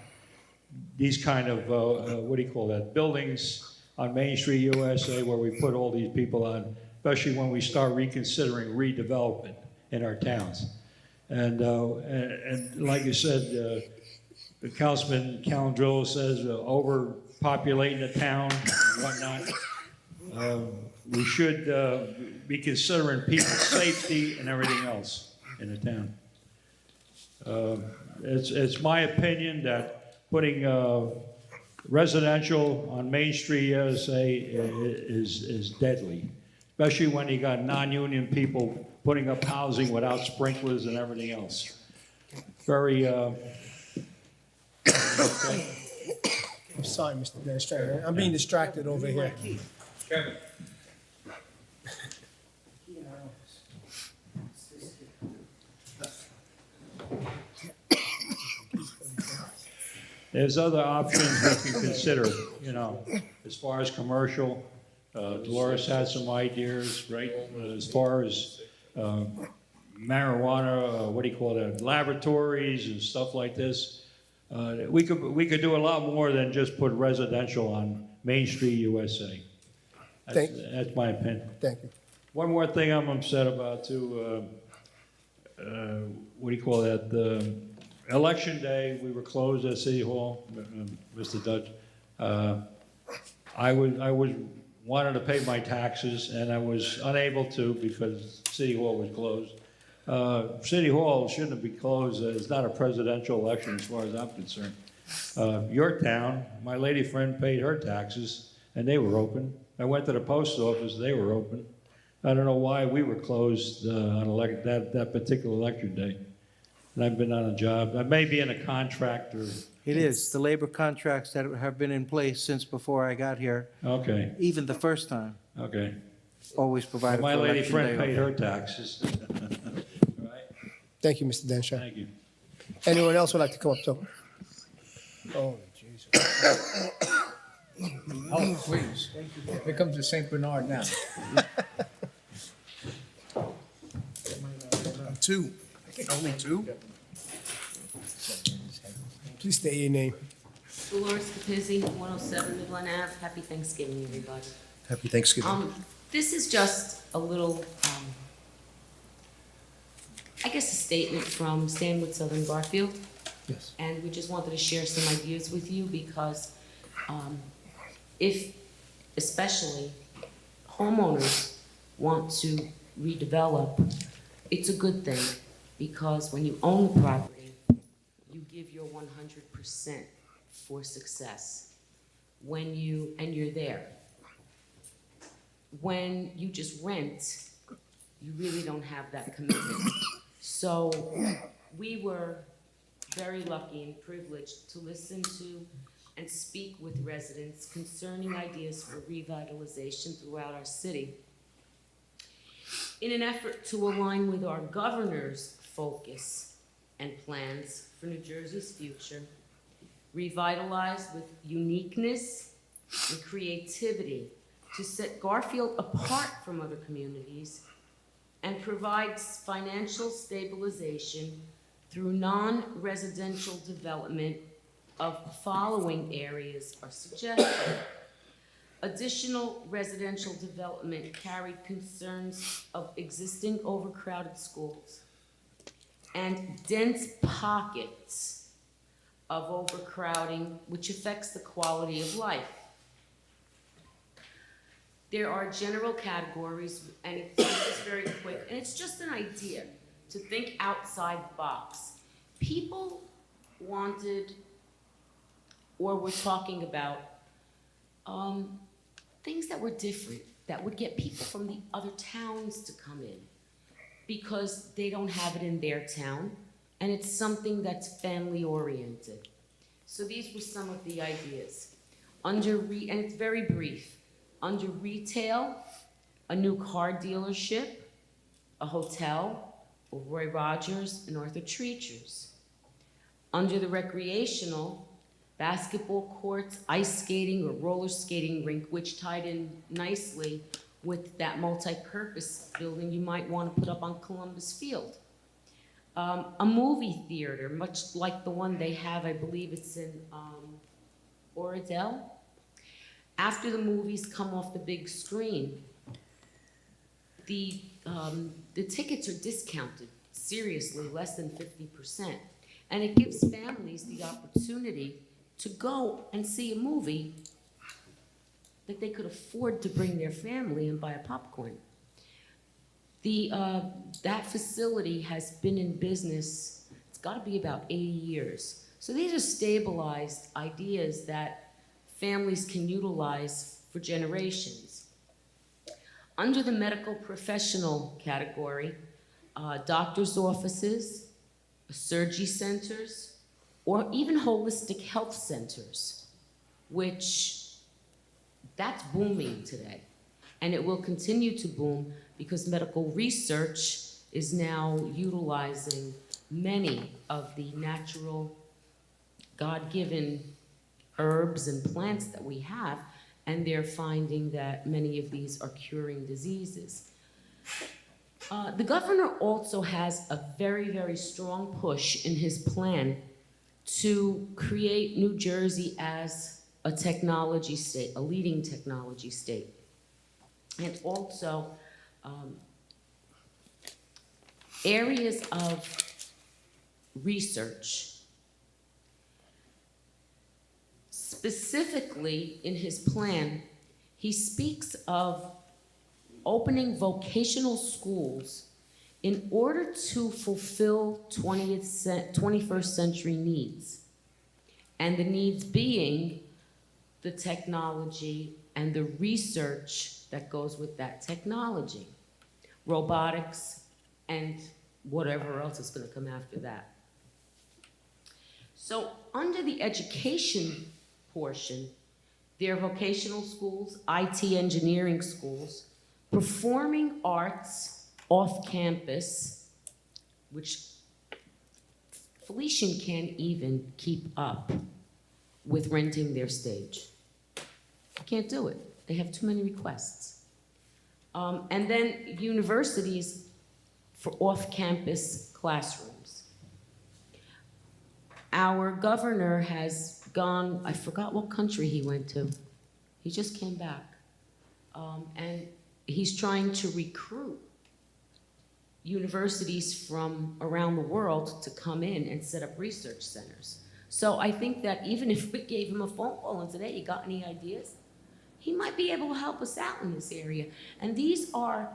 of buildings on Main Street USA where we put all these people on, especially when we start reconsidering redevelopment in our towns. And like you said, Councilman Calendrillo says overpopulating the town and whatnot. We should be considering people's safety and everything else in the town. It's my opinion that putting residential on Main Street USA is deadly, especially when you got non-union people putting up housing without sprinklers and everything else. Very, I'm sorry, Mr. Dennis Driver. I'm being distracted over here. Kevin. There's other options we can consider, as far as commercial. Dolores had some ideas, right? As far as marijuana, laboratories and stuff like this. We could do a lot more than just put residential on Main Street USA. That's my opinion. Thank you. One more thing I'm upset about too, Election day, we were closed at City Hall, Mr. Dutch. I was wanted to pay my taxes, and I was unable to because City Hall was closed. City Hall shouldn't be closed. It's not a presidential election as far as I'm concerned. Your town, my lady friend paid her taxes, and they were open. I went to the post office, they were open. I don't know why we were closed on that particular election day. And I've been on a job, I may be in a contract or, It is, the labor contracts that have been in place since before I got here, okay, even the first time, okay. always provided for My lady election friend day. paid her taxes. Right, Thank you, Mr. Denshaw. thank you. Anyone else would like to come up to? Oh, Jesus. Oh, please. Here comes the St. Bernard now. Two. Only two? Please state your name. Dolores Capizzi, 107 Midland Ave. Happy Thanksgiving, everybody. Happy Thanksgiving. This is just a little, I guess, a statement from Stand with Southern Garfield. Yes. And we just wanted to share some ideas with you because if, especially, homeowners want to redevelop, it's a good thing because when you own the property, you give your 100% for success and you're there. When you just rent, you really don't have that commitment. So we were very lucky and privileged to listen to and speak with residents concerning ideas for revitalization throughout our city. In an effort to align with our governor's focus and plans for New Jersey's future, revitalize with uniqueness and creativity to set Garfield apart from other communities and provides financial stabilization through non-residential development of following areas are suggested. Additional residential development carried concerns of existing overcrowded schools and dense pockets of overcrowding, which affects the quality of life. There are general categories, and it's just very quick, and it's just an idea to think outside the box. People wanted, or were talking about, things that were different, that would get people from the other towns to come in, because they don't have it in their town, and it's something that's family-oriented. So these were some of the ideas. And it's very brief. Under retail, a new car dealership, a hotel, Roy Rogers and Arthur Treacher's. Under the recreational, basketball courts, ice skating or roller skating rink, which tied in nicely with that multi-purpose building you might want to put up on Columbus Field. A movie theater, much like the one they have, I believe it's in Oradell. After the movies come off the big screen, the tickets are discounted, seriously, less than 50%. And it gives families the opportunity to go and see a movie that they could afford to bring their family and buy a popcorn. That facility has been in business, it's gotta be about 80 years. So these are stabilized ideas that families can utilize for generations. Under the medical professional category, doctor's offices, surgery centers, or even holistic health centers, which that's booming today. And it will continue to boom because medical research is now utilizing many of the natural, God-given herbs and plants that we have, and they're finding that many of these are curing diseases. The governor also has a very, very strong push in his plan to create New Jersey as a technology state, a leading technology state. And also areas of research. Specifically in his plan, he speaks of opening vocational schools in order to fulfill 21st century needs. And the needs being the technology and the research that goes with that technology, robotics, and whatever else is going to come after that. So under the education portion, there are vocational schools, IT engineering schools, performing arts off campus, which Felician can't even keep up with renting their stage. I can't do it. They have too many requests. And then universities for off-campus classrooms. Our governor has gone, I forgot what country he went to. He just came back. And he's trying to recruit universities from around the world to come in and set up research centers. So I think that even if we gave him a phone call and said, hey, you got any ideas? He might be able to help us out in this area. And these are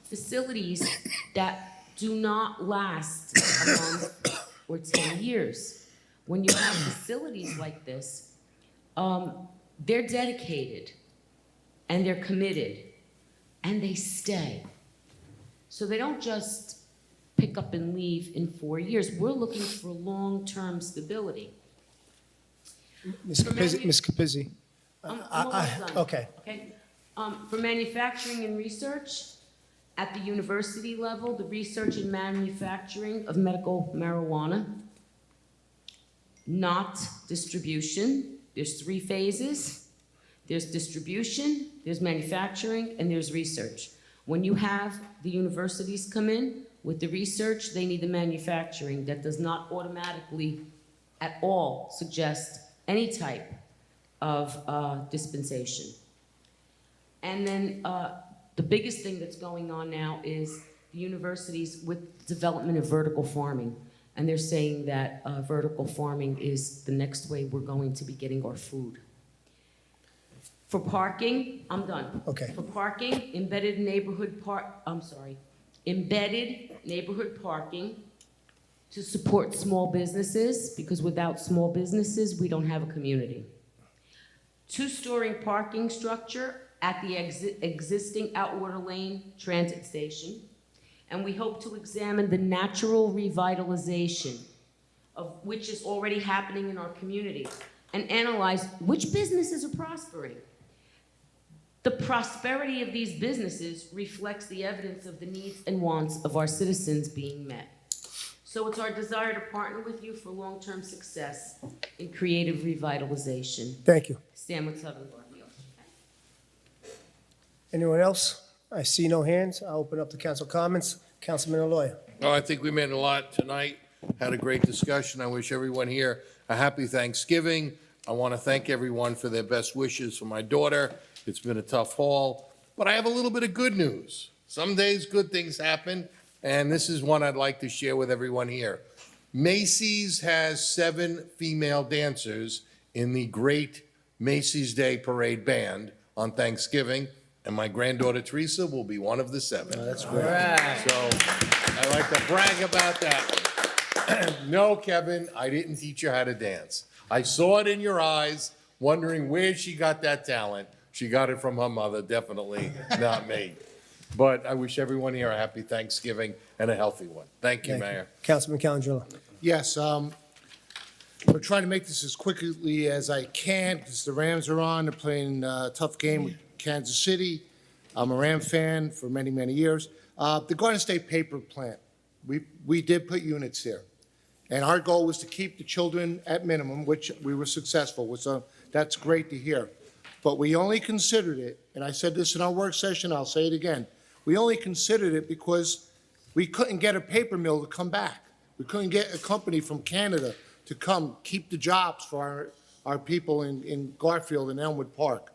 facilities that do not last a month or 10 years. When you have facilities like this, they're dedicated and they're committed and they stay. So they don't just pick up and leave in 4 years. We're looking for long-term stability. Ms. Capizzi. I'm almost done. Okay. Okay. For manufacturing and research, at the university level, the research and manufacturing of medical marijuana, not distribution. There's 3 phases. There's distribution, there's manufacturing, and there's research. When you have the universities come in with the research, they need the manufacturing. That does not automatically at all suggest any type of dispensation. And then the biggest thing that's going on now is the universities with development of vertical farming. And they're saying that vertical farming is the next way we're going to be getting our food. For parking, I'm done. Okay. For parking, embedded neighborhood parking to support small businesses, because without small businesses, we don't have a community. 2-story parking structure at the existing Outwater Lane transit station. And we hope to examine the natural revitalization of which is already happening in our community and analyze which businesses are prospering. The prosperity of these businesses reflects the evidence of the needs and wants of our citizens being met. So it's our desire to partner with you for long-term success in creative revitalization. Thank you. Stand with Southern Garfield. Anyone else? I see no hands. I'll open up the council comments. Councilman Aloya. Well, I think we made a lot tonight, had a great discussion. I wish everyone here a happy Thanksgiving. I want to thank everyone for their best wishes for my daughter. It's been a tough haul, but I have a little bit of good news. Some days good things happen, and this is one I'd like to share with everyone here. Macy's has 7 female dancers in the great Macy's Day Parade Band on Thanksgiving, and my granddaughter Teresa will be one of the 7. Oh, that's great. So I like to brag about that one. No, Kevin, I didn't teach her how to dance. I saw it in your eyes, wondering where she got that talent. She got it from her mother, definitely not me. But I wish everyone here a happy Thanksgiving and a healthy one. Thank you, Mayor. Councilman Calandrillo. Yes, I'm trying to make this as quickly as I can because the Rams are on. They're playing a tough game with Kansas City. I'm a Ram fan for many, many years. The Garden State paper plant, we did put units there. And our goal was to keep the children at minimum, which we were successful with, so that's great to hear. But we only considered it, and I said this in our work session, I'll say it again. We only considered it because we couldn't get a paper mill to come back. We couldn't get a company from Canada to come keep the jobs for our people in Garfield and Elmwood Park.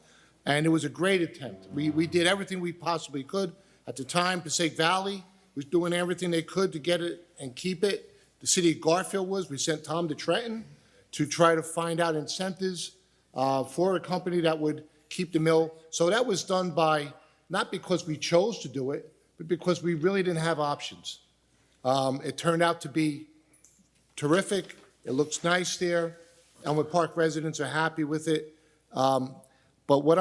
And it was a great attempt. We did everything we possibly could. At the time, Passaic Valley was doing everything they could to get it and keep it. The city of Garfield was. We sent Tom to Trenton to try to find out incentives for a company that would keep the mill. So that was done by, not because we chose to do it, but because we really didn't have options. It turned out to be terrific. It looks nice there. Elmwood Park residents are happy with it. But what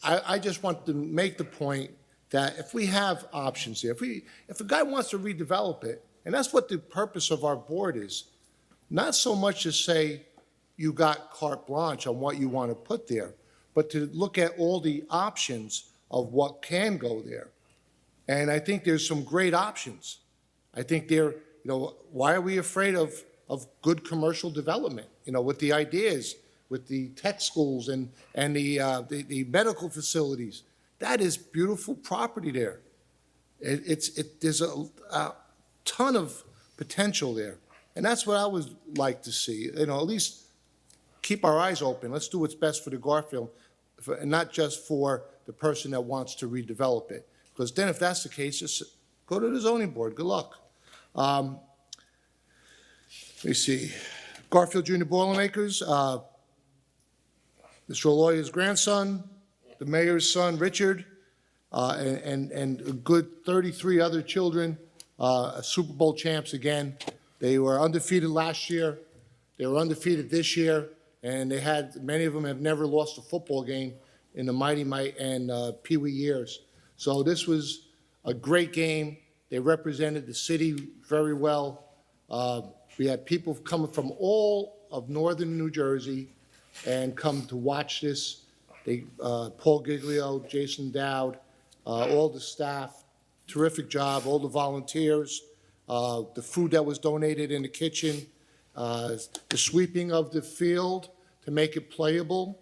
I just want to make the point that if we have options here, if a guy wants to redevelop it, and that's what the purpose of our board is, not so much to say you got carte blanche on what you want to put there, but to look at all the options of what can go there. And I think there's some great options. I think why are we afraid of good commercial development? With the ideas, with the tech schools and the medical facilities. That is beautiful property there. There's a ton of potential there. And that's what I would like to see, at least keep our eyes open. Let's do what's best for the Garfield, and not just for the person that wants to redevelop it. Because then if that's the case, just go to the zoning board. Good luck. Let me see. Garfield Junior Boilermakers, Mr. Aloya's grandson, the mayor's son, Richard, and a good 33 other children, Super Bowl champs again. They were undefeated last year. They were undefeated this year, and many of them have never lost a football game in the Mighty Mite and Pee Wee years. So this was a great game. They represented the city very well. We had people coming from all of northern New Jersey and come to watch this. Paul Giglio, Jason Dowd, all the staff, terrific job, all the volunteers, the food that was donated in the kitchen, the sweeping of the field to make it playable.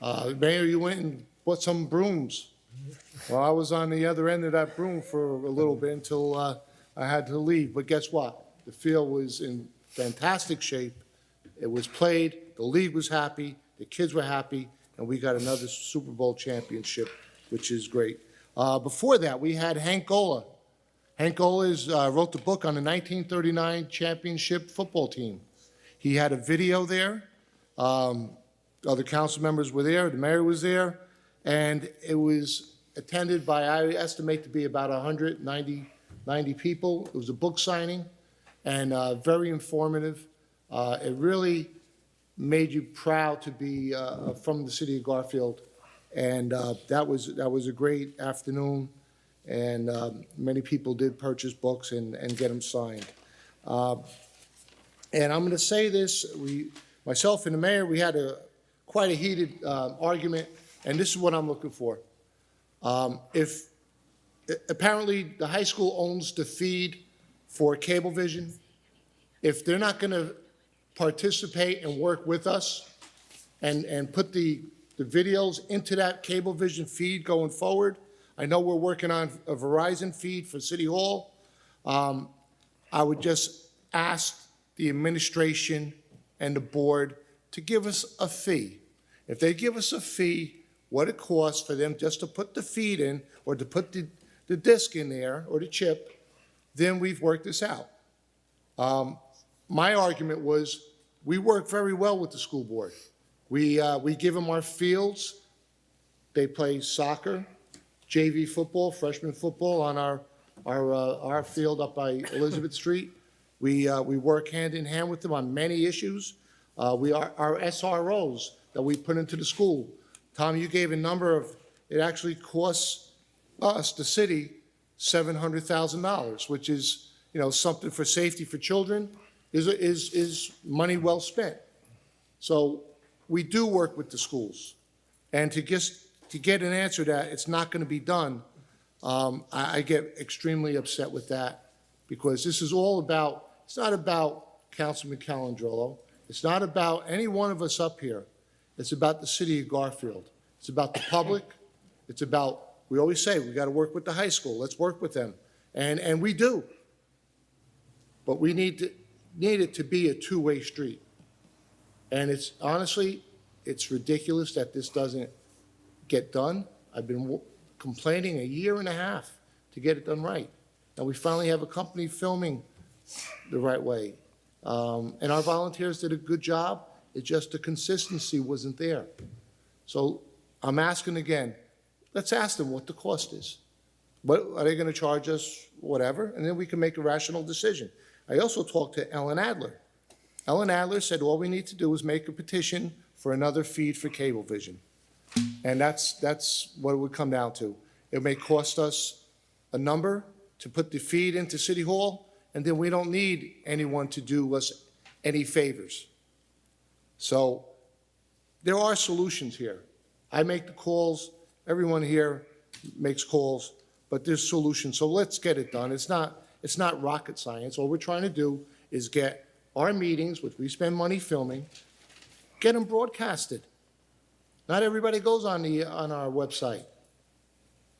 Mayor, you went and bought some brooms. Well, I was on the other end of that broom for a little bit until I had to leave. But guess what? The field was in fantastic shape. It was played, the league was happy, the kids were happy, and we got another Super Bowl championship, which is great. Before that, we had Hank Gola. Hank Gola wrote the book on the 1939 championship football team. He had a video there. Other council members were there, the mayor was there, and it was attended by, I estimate to be about 190 people. It was a book signing, and very informative. It really made you proud to be from the city of Garfield, and that was a great afternoon, and many people did purchase books and get them signed. And I'm going to say this, myself and the mayor, we had quite a heated argument, and this is what I'm looking for. If apparently the high school owns the feed for Cablevision, if they're not going to participate and work with us and put the videos into that Cablevision feed going forward, I know we're working on a Verizon feed for City Hall. I would just ask the administration and the board to give us a fee. If they give us a fee, what it costs for them just to put the feed in or to put the disc in there or the chip, then we've worked this out. My argument was we work very well with the school board. We give them our fields. They play soccer, JV football, freshman football on our field up by Elizabeth Street. We work hand in hand with them on many issues. Our SROs that we put into the school. Tom, you gave a number of, it actually costs us, the city, $700,000, which is, something for safety for children is money well spent. So we do work with the schools. And to get an answer that it's not going to be done, I get extremely upset with that, because this is all about, it's not about Councilman Calandrello. It's not about any one of us up here. It's about the city of Garfield. It's about the public. It's about, we always say, we got to work with the high school. Let's work with them. And we do. But we need it to be a two-way street. And it's, honestly, it's ridiculous that this doesn't get done. I've been complaining a year and a half to get it done right. And we finally have a company filming the right way. And our volunteers did a good job. It's just the consistency wasn't there. So I'm asking again, let's ask them what the cost is. What, are they gonna charge us, whatever, and then we can make a rational decision. I also talked to Ellen Adler. Ellen Adler said all we need to do is make a petition for another feed for Cablevision. And that's what it would come down to. It may cost us a number to put the feed into City Hall, and then we don't need anyone to do us any favors. So there are solutions here. I make the calls, everyone here makes calls, but there's solutions. So let's get it done. It's not rocket science. All we're trying to do is get our meetings, which we spend money filming, get them broadcasted. Not everybody goes on our website.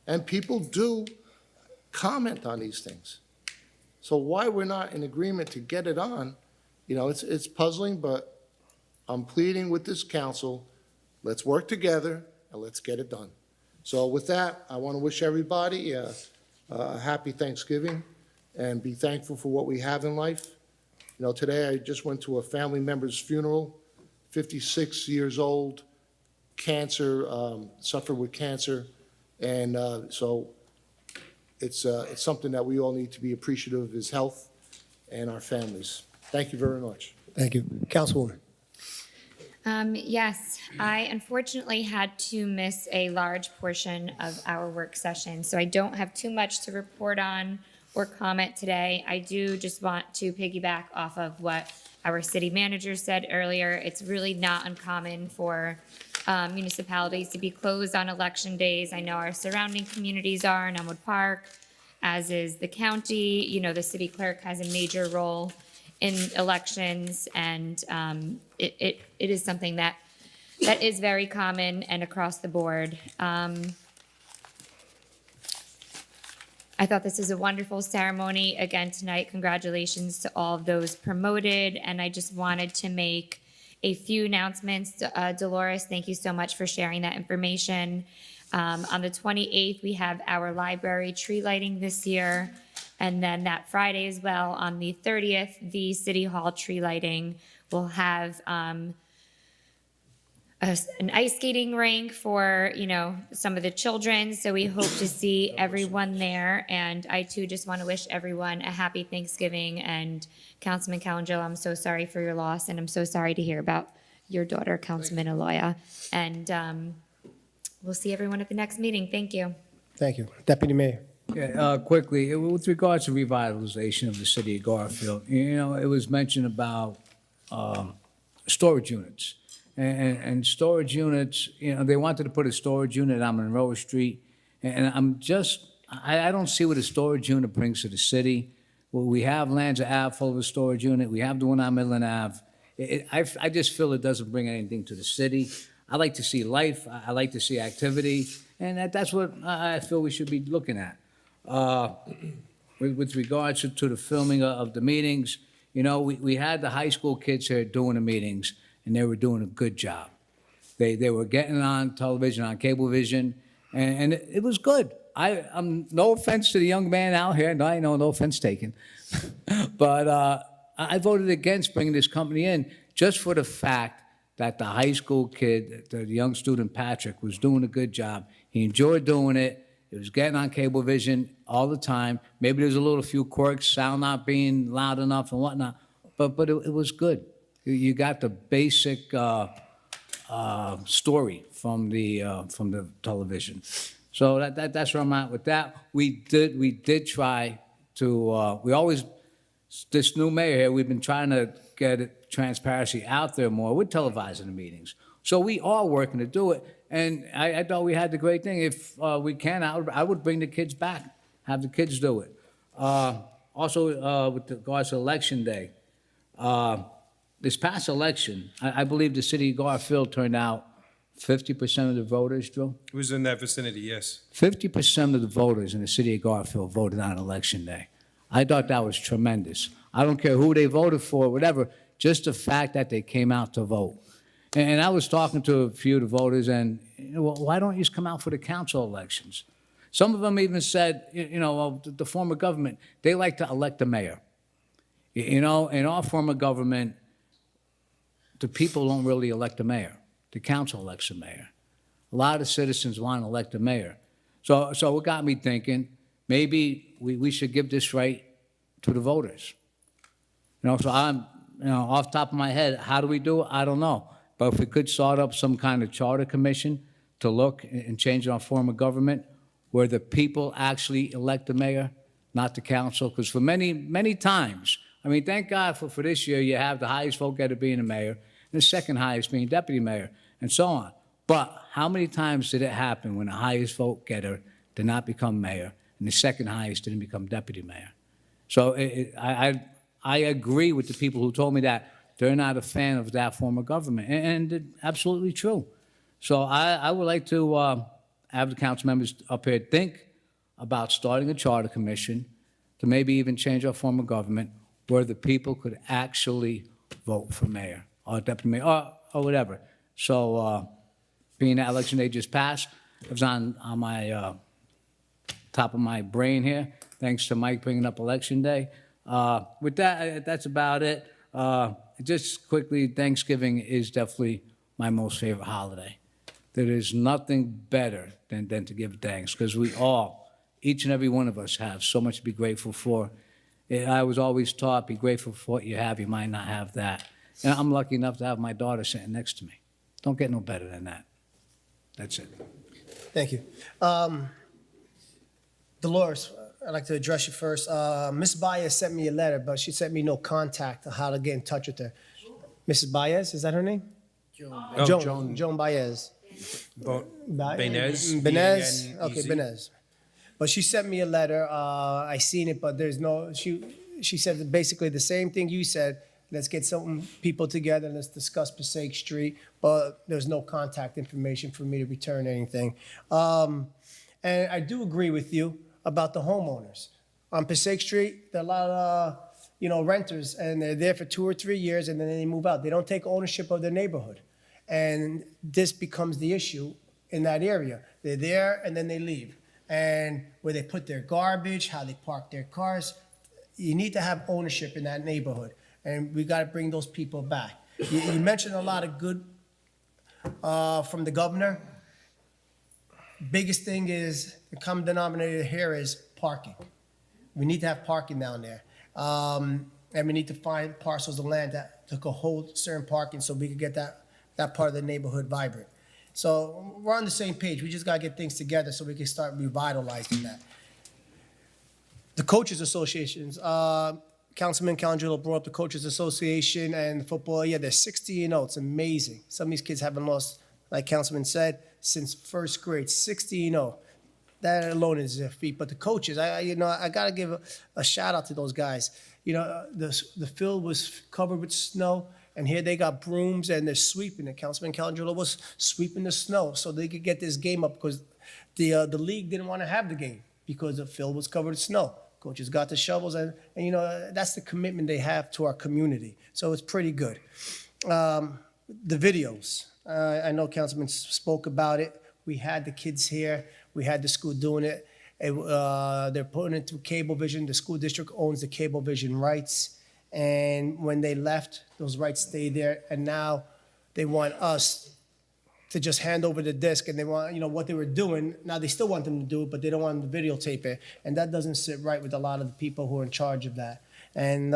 And people do comment on these things. So why we're not in agreement to get it on, it's puzzling, but I'm pleading with this council, let's work together and let's get it done. So with that, I want to wish everybody a happy Thanksgiving and be thankful for what we have in life. Today I just went to a family member's funeral, 56 years old, cancer, suffered with cancer. And so it's something that we all need to be appreciative of, his health and our families. Thank you very much. Thank you. Councilwoman. Yes, I unfortunately had to miss a large portion of our work session, so I don't have too much to report on or comment today. I do just want to piggyback off of what our city manager said earlier. It's really not uncommon for municipalities to be closed on election days. I know our surrounding communities are in Elmwood Park, as is the county. The city clerk has a major role in elections, and it is something that is very common and across the board. I thought this is a wonderful ceremony. Again, tonight, congratulations to all of those promoted, and I just wanted to make a few announcements. Dolores, thank you so much for sharing that information. On the 28th, we have our library tree lighting this year. And then that Friday as well, on the 30th, the City Hall tree lighting will have an ice skating rink for, some of the children. So we hope to see everyone there. And I too just want to wish everyone a happy Thanksgiving. And Councilman Calangelo, I'm so sorry for your loss, and I'm so sorry to hear about your daughter, Councilman Aloya. And we'll see everyone at the next meeting. Thank you. Thank you. Deputy Mayor. Yeah, quickly, with regards to revitalization of the city of Garfield, it was mentioned about storage units. And storage units, they wanted to put a storage unit on Monroe Street. And I don't see what a storage unit brings to the city. Well, we have Lanza Ave full of a storage unit. We have the one on Midland Ave. I just feel it doesn't bring anything to the city. I like to see life. I like to see activity. And that's what I feel we should be looking at. With regards to the filming of the meetings, we had the high school kids here doing the meetings, and they were doing a good job. They were getting on television, on Cablevision, and it was good. I'm no offense to the young man out here, no offense taken, but I voted against bringing this company in just for the fact that the high school kid, the young student Patrick, was doing a good job. He enjoyed doing it. It was getting on Cablevision all the time. Maybe there's a few quirks, sound not being loud enough and whatnot, but it was good. You got the basic story from the television. So that's where I'm at with that. We did try to. We always, this new mayor here, we've been trying to get transparency out there more. We're televising the meetings, so we are working to do it. And I thought we had the great thing. If we can, I would bring the kids back, have the kids do it. Also, with regards to Election Day, this past election, I believe the city of Garfield turned out 50% of the voters, Drew? It was in that vicinity, yes. 50% of the voters in the city of Garfield voted on Election Day. I thought that was tremendous. I don't care who they voted for, whatever, just the fact that they came out to vote. And I was talking to a few of the voters, and why don't you just come out for the council elections? Some of them even said, the form of government, they like to elect a mayor. In our form of government, the people don't really elect a mayor. The council elects a mayor. A lot of citizens want to elect a mayor. So it got me thinking, maybe we should give this right to the voters. So I'm, off the top of my head, how do we do it? I don't know. But if we could start up some kind of charter commission to look and change our form of government where the people actually elect the mayor, not the council, because for many, many times, I mean, thank God for this year, you have the highest vote getter being a mayor and the second highest being deputy mayor and so on. But how many times did it happen when the highest vote getter did not become mayor and the second highest didn't become deputy mayor? So I agree with the people who told me that they're not a fan of that form of government, and it's absolutely true. So I would like to have the council members up here think about starting a charter commission to maybe even change our form of government where the people could actually vote for mayor or deputy mayor or whatever. So being that election day just passed, it was on my top of my brain here, thanks to Mike bringing up election day. With that, that's about it. Just quickly, Thanksgiving is definitely my most favorite holiday. There is nothing better than to give thanks, because we all, each and every one of us, have so much to be grateful for. I was always taught, be grateful for what you have, you might not have that. And I'm lucky enough to have my daughter sitting next to me. Don't get no better than that. That's it. Thank you. Dolores, I'd like to address you first. Ms. Baez sent me a letter, but she sent me no contact on how to get in touch with her. Mrs. Baez, is that her name? Joan Baez. Benez. Benez? Okay, B-E-N-E-Z. Benez. But she sent me a letter. I seen it, but there's no, she said basically the same thing you said. Let's get some people together, let's discuss Passaic Street, but there's no contact information for me to return anything. And I do agree with you about the homeowners. On Passaic Street, there are a lot of, renters, and they're there for 2 or 3 years, and then they move out. They don't take ownership of their neighborhood. And this becomes the issue in that area. They're there, and then they leave. And where they put their garbage, how they park their cars, you need to have ownership in that neighborhood. And we got to bring those people back. You mentioned a lot of good from the governor. Biggest thing is, the common denominator here is parking. We need to have parking down there. And we need to find parcels of land that could hold certain parking so we could get that part of the neighborhood vibrant. So we're on the same page. We just got to get things together so we can start revitalizing that. The coaches associations, Councilman Calangelo brought up the Coaches Association and football. Yeah, they're 60-0. It's amazing. Some of these kids haven't lost, like Councilman said, since first grade. 60-0. That alone is a feat. But the coaches, I got to give a shout out to those guys. The field was covered with snow, and here they got brooms and they're sweeping it. Councilman Calangelo was sweeping the snow so they could get this game up, because the league didn't want to have the game because the field was covered with snow. Coaches got the shovels, and that's the commitment they have to our community. So it's pretty good. The videos, I know Councilman spoke about it. We had the kids here. We had the school doing it. They're putting it through Cablevision. The school district owns the Cablevision rights. And when they left, those rights stayed there. And now they want us to just hand over the disc, and they want, what they were doing. Now they still want them to do it, but they don't want them to videotape it. And that doesn't sit right with a lot of the people who are in charge of that. And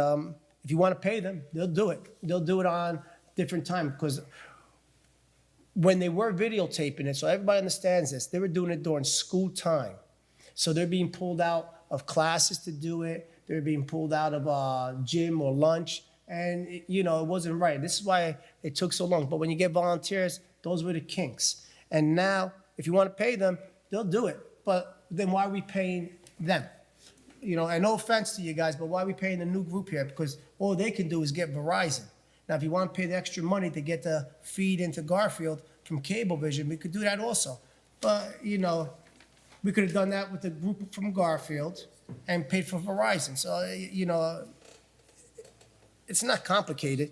if you want to pay them, they'll do it. They'll do it on different time, because when they were videotaping it, so everybody understands this, they were doing it during school time. So they're being pulled out of classes to do it. They're being pulled out of gym or lunch. And, it wasn't right. This is why it took so long. But when you get volunteers, those were the kinks. And now, if you want to pay them, they'll do it. But then why are we paying them? And no offense to you guys, but why are we paying the new group here? Because all they can do is get Verizon. Now, if you want to pay the extra money to get the feed into Garfield from Cablevision, we could do that also. But, we could have done that with the group from Garfield and paid for Verizon. So, it's not complicated,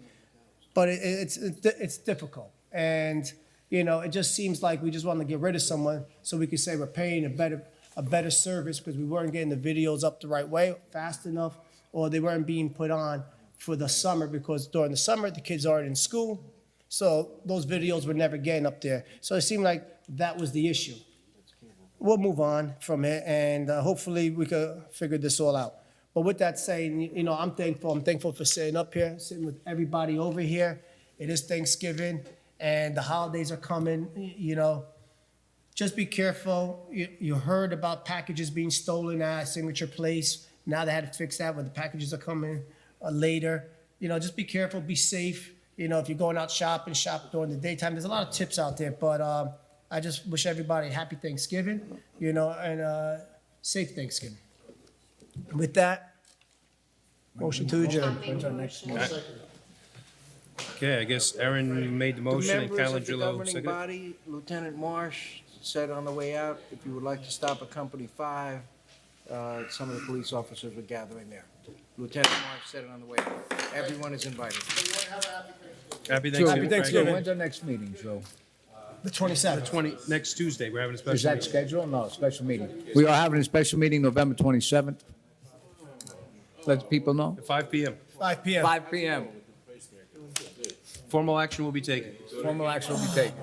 but it's difficult. And, it just seems like we just want to get rid of someone so we could say we're paying a better service because we weren't getting the videos up the right way, fast enough, or they weren't being put on for the summer, because during the summer, the kids aren't in school. So those videos were never getting up there. So it seemed like that was the issue. We'll move on from it, and hopefully we could figure this all out. But with that saying, you know, I'm thankful. I'm thankful for sitting up here, sitting with everybody over here. It is Thanksgiving, and the holidays are coming, you know. Just be careful. You heard about packages being stolen at Signature Place. Now they had to fix that when the packages are coming later. You know, just be careful, be safe. You know, if you're going out shopping, shop during the daytime. There's a lot of tips out there, but I just wish everybody a happy Thanksgiving, you know, and safe Thanksgiving. With that, motion to adjourn. Okay, I guess Aaron made the motion and The members of the Calangelo governing seconded. body, Lieutenant Marsh said on the way out, if you would like to stop at Company 5, some of the police officers were gathering there. Lieutenant Marsh said it on the way out. Everyone is invited. Happy Happy Thanksgiving. Thanksgiving. When's our next meeting, Joe? The 27th. Next Tuesday, we're having a Is special that meeting. scheduled? No, special meeting. We are having a special meeting November 27th. Let people know. At 5 p.m. 5 p.m. 5 p.m. Formal action will be taken. Formal action will be taken.